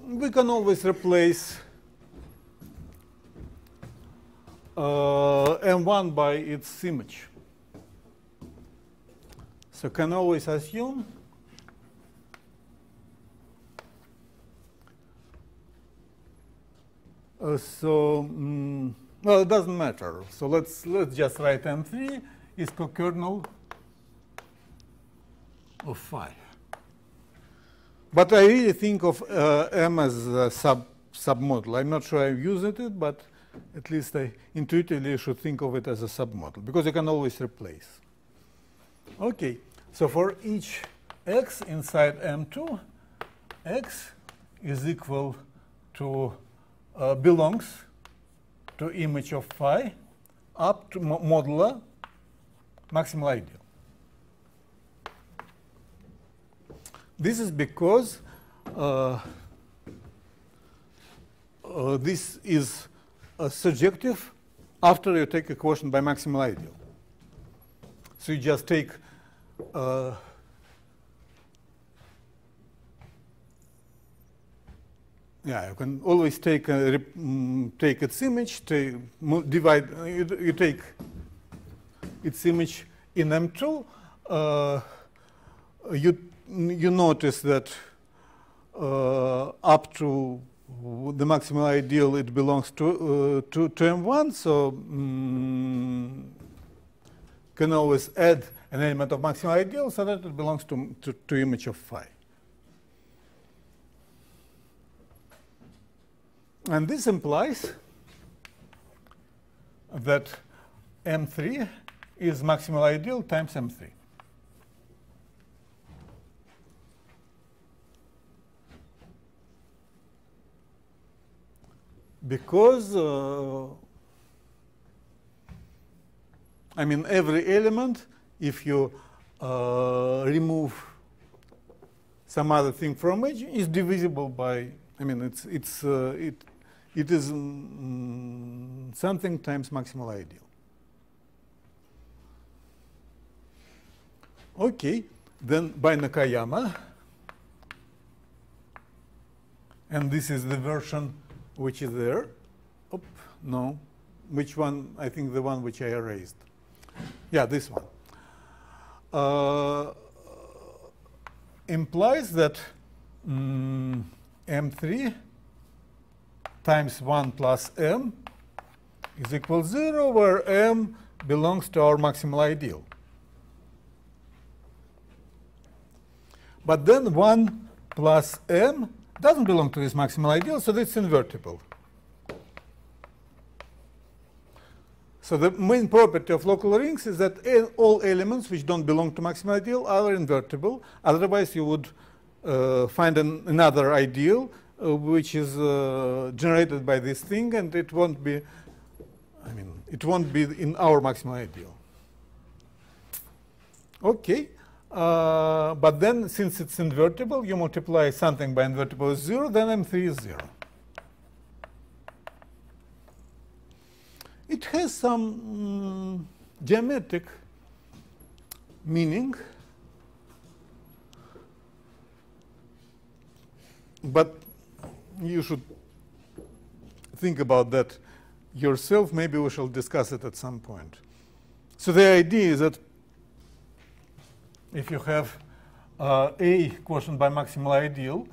we can always replace M1 by its image. So can always assume well, it doesn't matter. So let's just write M3 is co-kernel of phi. But I really think of M as a submodel. I'm not sure I've used it, but at least I intuitively should think of it as a submodel, because you can always replace. OK, so for each x inside M2, x is equal to, belongs to image of phi up to modular maximal ideal. This is because this is surjective after you take a quotient by maximal ideal. So you just take you can always take take its image, divide. You take its image in M2. You notice that up to the maximal ideal, it belongs to M1. So can always add an element of maximal ideal so that it belongs to image of phi. And this implies that M3 is maximal ideal times M3. Because, I mean, every element, if you remove some other thing from it, is divisible by, I mean, it is something times maximal ideal. OK, then by Nakayama, and this is the version which is there. No. Which one? I think the one which I erased. Yeah, this one. Implies that M3 times 1 plus M is equal to 0, where M belongs to our maximal ideal. But then 1 plus M doesn't belong to this maximal ideal, so it's invertible. So the main property of local rings is that all elements which don't belong to maximal ideal are invertible. Otherwise, you would find another ideal which is generated by this thing, and it won't be, I mean, it won't be in our maximal ideal. OK. But then, since it's invertible, you multiply something by invertible is 0, then M3 is 0. it has some geometric meaning, but you should think about that yourself. Maybe we shall discuss it at some point. So the idea is that if you have A quotient by maximal ideal,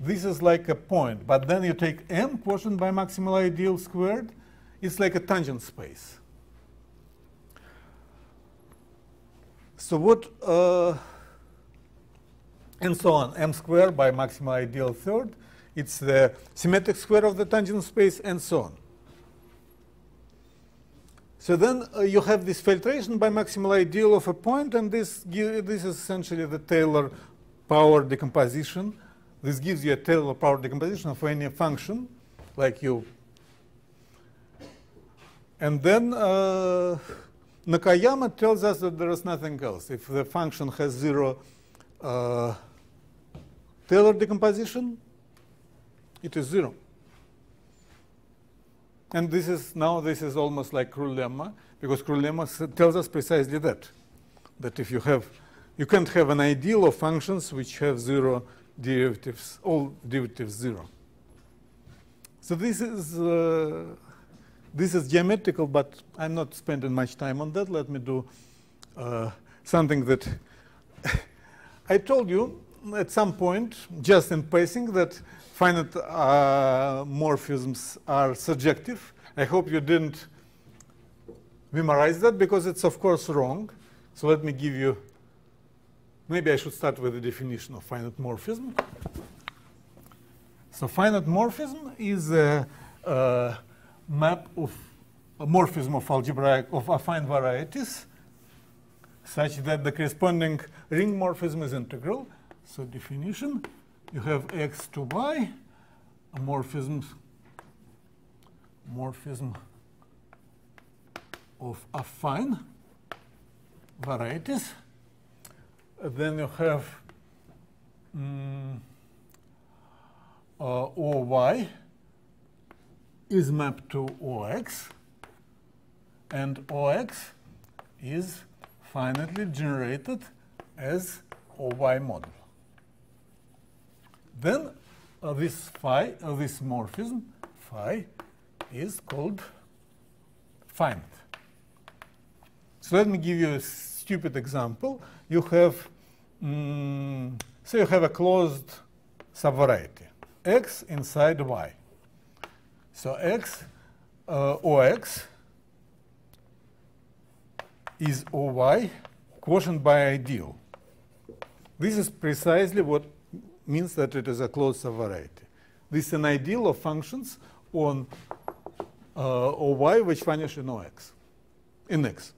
this is like a point, but then you take M quotient by maximal ideal squared, it's like a tangent space. So what, and so on, M squared by maximal ideal third, it's the symmetric square of the tangent space, and so on. So then you have this filtration by maximal ideal of a point, and this is essentially the Taylor power decomposition. This gives you a Taylor power decomposition of any function, like you. And then Nakayama tells us that there is nothing else. If the function has zero Taylor decomposition, it is zero. And this is almost like Cruel lemma, because Cruel lemma tells us precisely that if you can't have an ideal of functions which have zero derivatives, all derivatives zero. So this is geometrical, but I'm not spending much time on that. Let me do something that I told you at some point, just in passing, that finite morphisms are surjective. I hope you didn't memorize that, because it's of course wrong. So let me give you, maybe I should start with the definition of finite morphism. So finite morphism is a map of a morphism of algebraic of affine varieties, such that the corresponding ring morphism is integral. So definition, you have x to y, a morphism of affine varieties. Then you have OY is mapped to OX, and OX is finitely generated as OY model. Then this morphism, phi, is called finite. So let me give you a stupid example. You have, say you have a closed subvariety, x inside y. So x, OX is OY quotient by ideal. This is precisely what means that it is a closed subvariety. This is an ideal of functions on OY which vanish in OX, in X.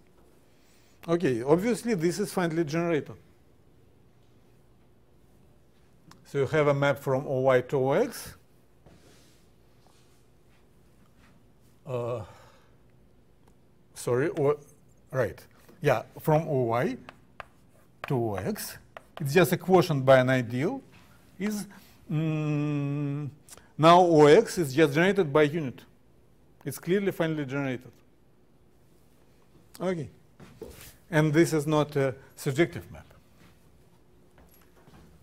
Okay, obviously this is finitely generated. So you have a map from OY to OX. From OY to OX. It's just a quotient by an ideal. Now OX is just generated by unit. It's clearly finitely generated. Okay. And this is not a surjective map.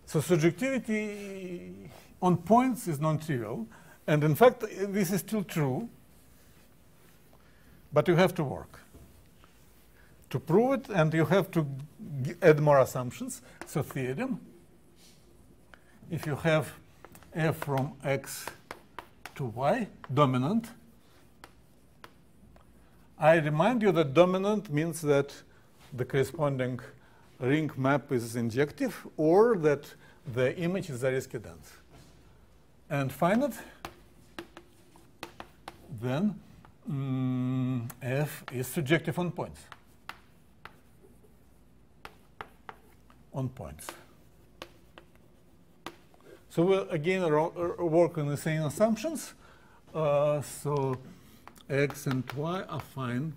So surjectivity on points is non-trivial. And in fact, this is still true. But you have to work to prove it, and you have to add more assumptions. So theorem, if you have f from x to y dominant, I remind you that dominant means that the corresponding ring map is injective, or that the image is Zariski dense. And finite, then f is surjective on points. On points. So we'll again work on the same assumptions. So x and y are fine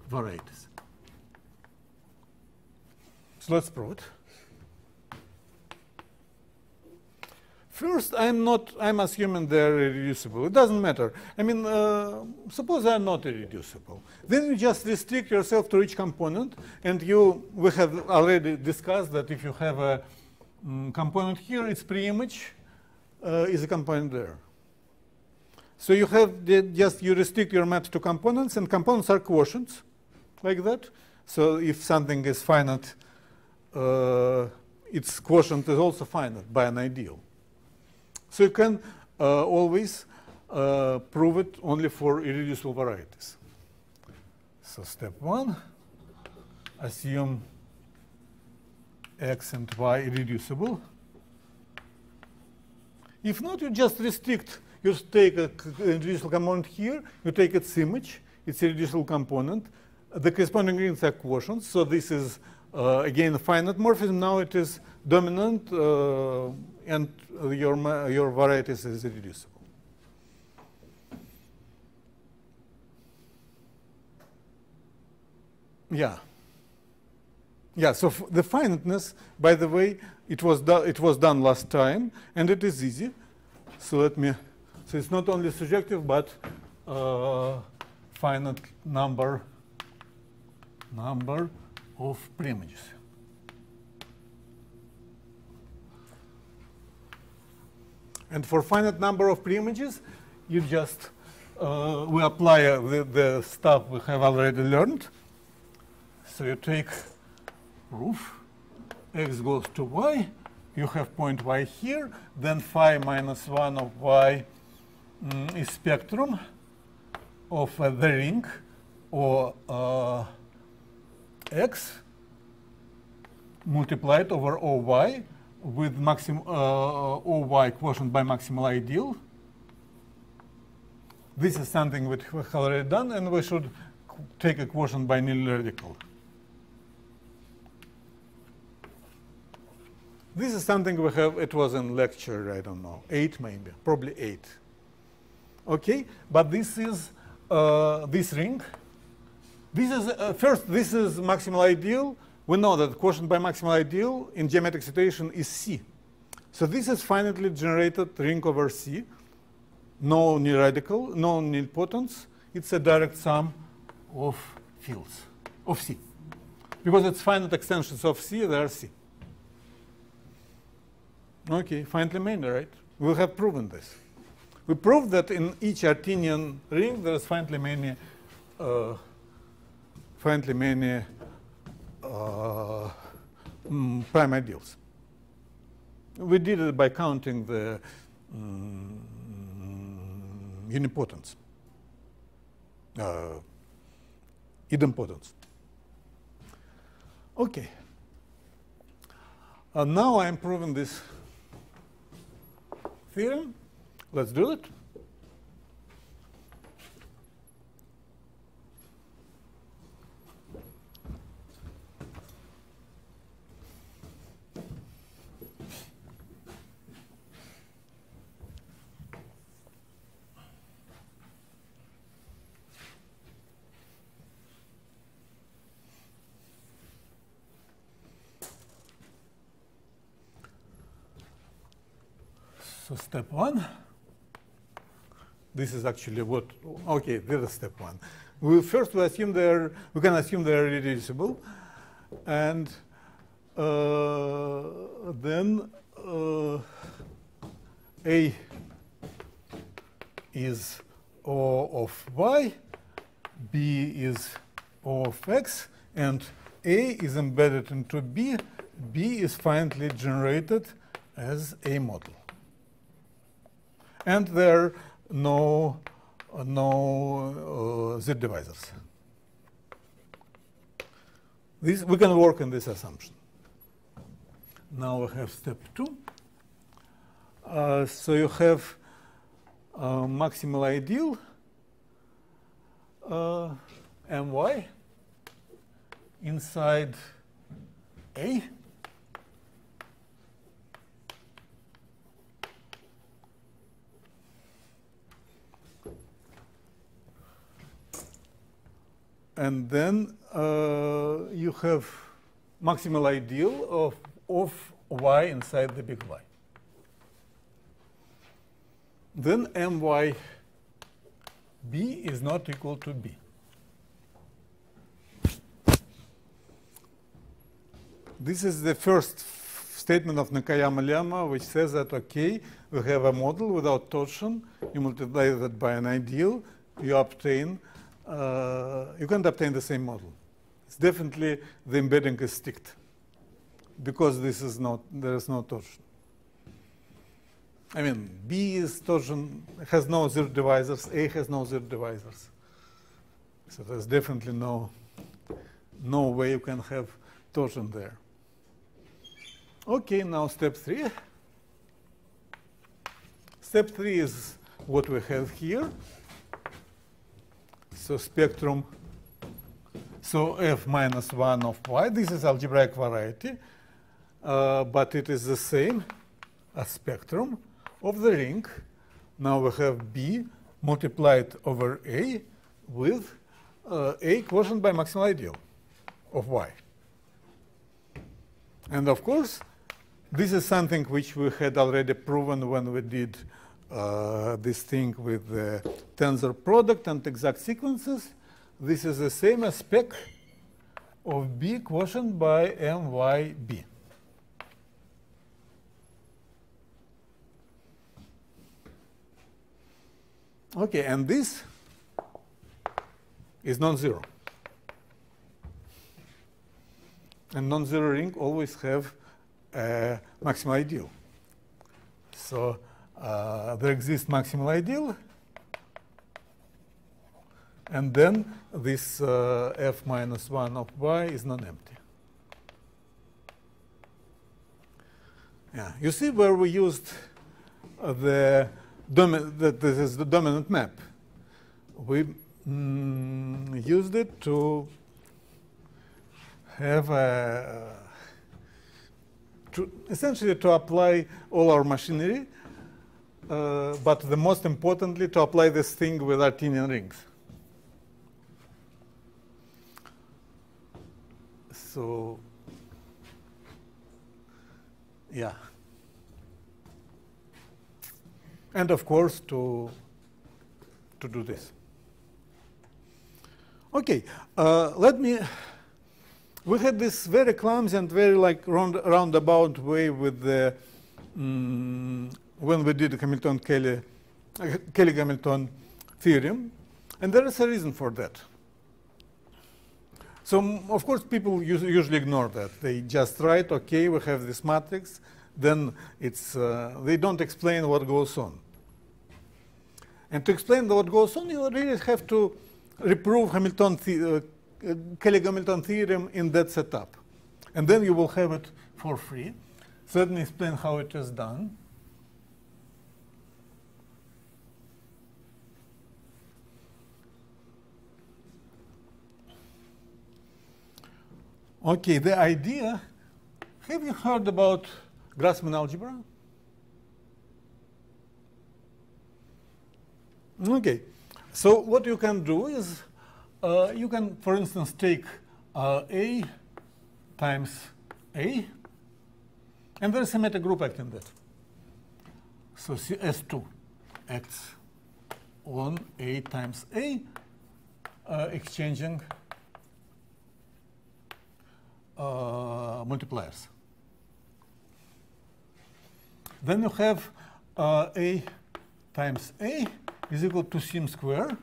varieties. So let's prove it. First, I'm assuming they're irreducible. It doesn't matter. I mean, suppose they're not irreducible. Then you just restrict yourself to each component, and we have already discussed that if you have a component here, its preimage is a component there. So you have you restrict your maps to components, and components are quotients, like that. So if something is finite, its quotient is also finite by an ideal. So you can always prove it only for irreducible varieties. So step 1, assume x and y irreducible. If not, you just restrict. You take a irreducible component here, you take its image, its irreducible component. The corresponding rings are quotients. So this is, again, a finite morphism. Now it is dominant, and your varieties is irreducible. Yeah. Yeah, so the finiteness, by the way, it was done last time, and it is easy. So so it's not only surjective, but finite number of preimages. And for finite number of preimages, you just we apply the stuff we have already learned. So you take proof, x goes to y, you have point y here, then phi minus 1 of y is spectrum of the ring, or x multiplied over oy with oy quotient by maximal ideal. This is something we have already done, and we should take a quotient by nil radical. This is something we have, it was in lecture, I don't know, 8 maybe, probably 8. Okay, but this is this ring. This is, first, this is maximal ideal. We know that quotient by maximal ideal in geometric situation is C. So this is finitely generated ring over C. No nil radical, no nilpotence. It's a direct sum of fields, of C. Because it's finite extensions of C, they are C. Okay, finitely many, right? We have proven this. We proved that in each Artinian ring there is finitely many prime ideals. We did it by counting the unipotence, idempotence. Okay. Now I'm proving this theorem. Let's do it. So step 1. This is actually what, okay, this is step 1. We can assume they're irreducible, and then A is O of y, B is O of x, and A is embedded into B. B is finitely generated as a model. And there are no Z divisors. We can work on this assumption. Now we have step 2. So you have maximal ideal my inside A. And then you have maximal ideal of y inside the big Y. then myb is not equal to b. This is the first statement of Nakayama lemma, which says that, okay, we have a model without torsion. You multiply that by an ideal, you obtain, you can't obtain the same model. It's definitely the embedding is strict because this is not, there is no torsion. I mean, B is torsion, has no zero divisors, A has no zero divisors. So there's definitely no way you can have torsion there. Okay, now step 3. Step 3 is what we have here. So spectrum, so f minus 1 of y. This is algebraic variety, but it is the same as spectrum of the ring. Now we have B multiplied over A with A quotient by maximal ideal of y. And of course, this is something which we had already proven when we did this thing with the tensor product and exact sequences. This is the same as spec of B quotient by myb. Okay, and this is non-zero. And non-zero ring always have a maximal ideal. So there exists maximal ideal, and then this f minus 1 of y is non-empty. Yeah, you see where we used this is the dominant map. We used it to have essentially to apply all our machinery, but the most importantly to apply this thing with Artinian rings. So yeah, and of course to do this. Okay, we had this very clumsy and very roundabout way with the when we did the Kelly-Hamilton theorem, and there is a reason for that. So of course people usually ignore that. They just write, okay, we have this matrix, then it's they don't explain what goes on. And to explain what goes on, you really have to reprove Kelly-Hamilton theorem in that setup. And then you will have it for free. So let me explain how it is done. Okay, the idea, have you heard about Grassman algebra? Okay, so what you can do is you can, for instance, take A times A, and there is a symmetric group acting that. So S2 acts on A times A, exchanging multipliers. Then you have A times A is equal to sim square,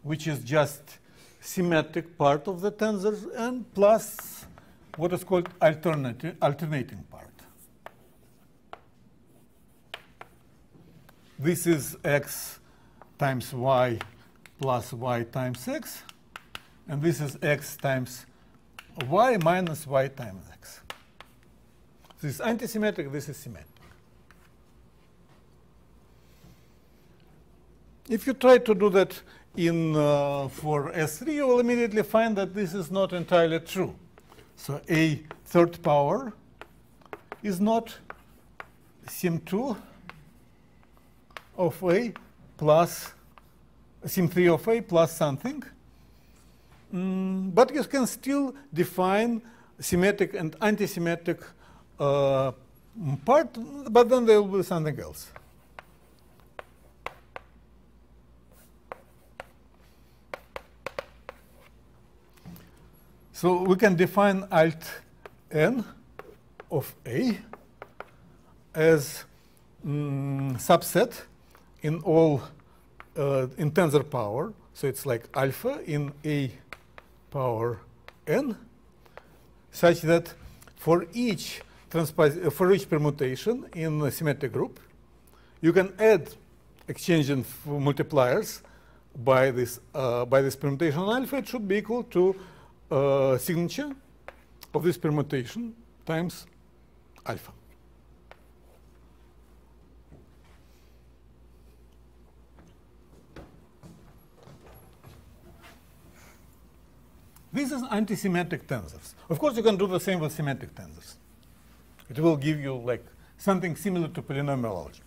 which is just symmetric part of the tensors, and plus what is called alternating part. This is x times y plus y times x, and this is x times y minus y times x. This is antisymmetric, this is symmetric. If you try to do that in for S3, you will immediately find that this is not entirely true. So a third power is not sim2 of A plus sim3 of A plus something. But you can still define symmetric and antisymmetric part, but then there will be something else. So we can define alt n of A as subset in all in tensor power. So it's like alpha in A power n, such that for each permutation in a symmetric group, you can add exchanging multipliers by this permutation on alpha. It should be equal to signature of this permutation times alpha. This is antisymmetric tensors. Of course, you can do the same with symmetric tensors. It will give you like something similar to polynomial algebra.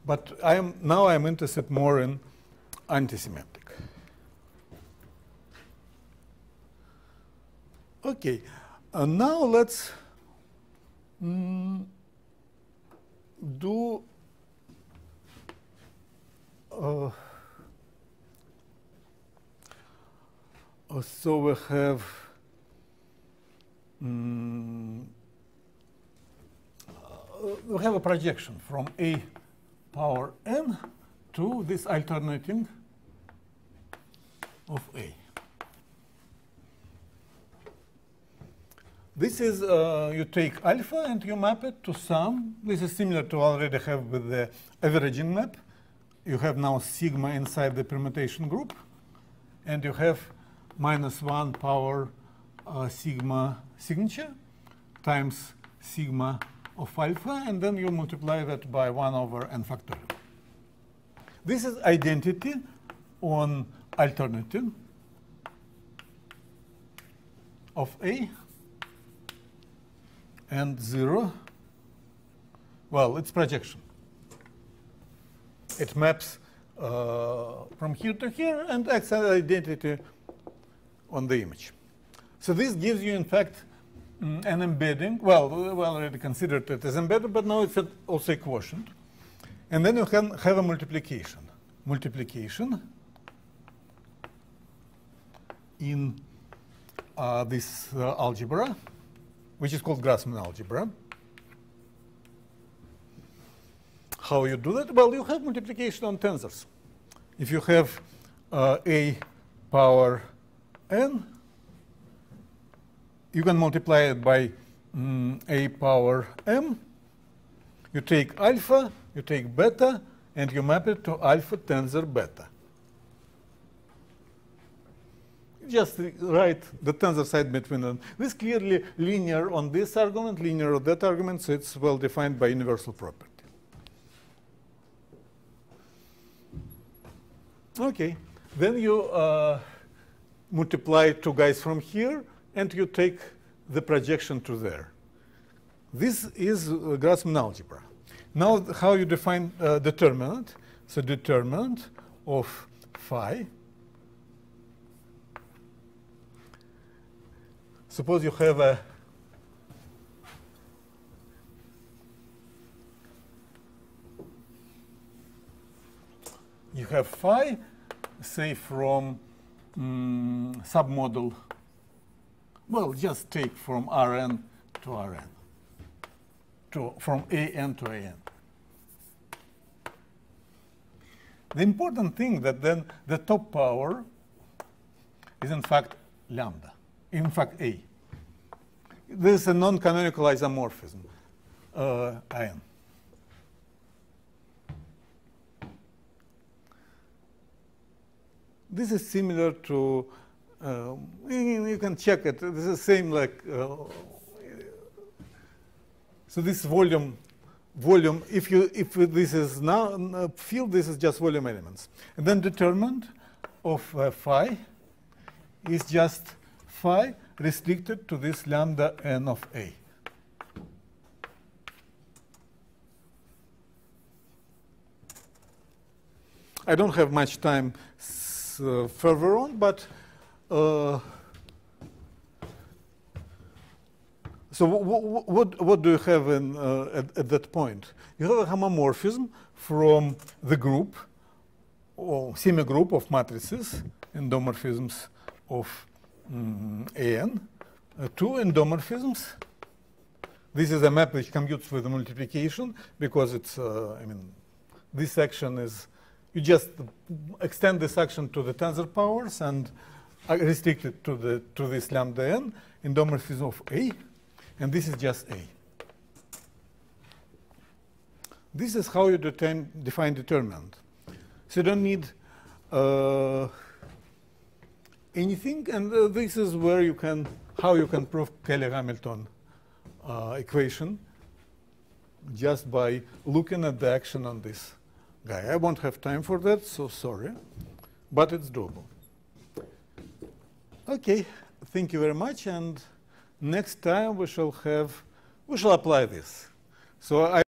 But now I'm interested more in antisymmetric. Okay, now let's do so we have a projection from A power n to this alternating of A. This is, you take alpha and you map it to some. This is similar to already have with the averaging map. You have now sigma inside the permutation group, and you have -1 power sigma signature times sigma of alpha, and then you multiply that by 1 over n factorial. This is identity on alternative of A and 0. Well, it's projection. It maps from here to here and acts as identity on the image. So this gives you, in fact, an embedding. Well, we already considered it as embedded, but now it's also a quotient. And then you can have a multiplication. Multiplication in this algebra, which is called Grassman algebra. How you do that? Well, you have multiplication on tensors. If you have A power n, you can multiply it by A power m. You take alpha, you take beta, and you map it to alpha tensor beta. Just write the tensor side between them. This is clearly linear on this argument, linear on that argument, so it's well defined by universal property. Okay, then you multiply two guys from here, and you take the projection to there. This is Grassman algebra. Now, how you define determinant? So determinant of phi. Suppose you have a phi, say from submodel. Well, just take from Rn to Rn, from An to An. The important thing that then the top power is in fact lambda, in fact A. This is a non-canonical isomorphism, An. This is similar to, you can check it. This is the same like, so this volume, if this is now field, this is just volume elements. And then determinant of phi is just phi restricted to this lambda n of A. I don't have much time further on, but so what do you have in, at that point? You have a homomorphism from the group or semigroup of matrices, endomorphisms of an, two endomorphisms. This is a map which computes with the multiplication because it's, this action is, you just extend this action to the tensor powers and restrict it to this lambda n, endomorphism of A, and this is just A. This is how you define determinant. So you don't need anything, and this is where you can, how you can prove Cayley-Hamilton equation just by looking at the action on this guy. I won't have time for that, so sorry, but it's doable. Okay, thank you very much, and next time we shall apply this. So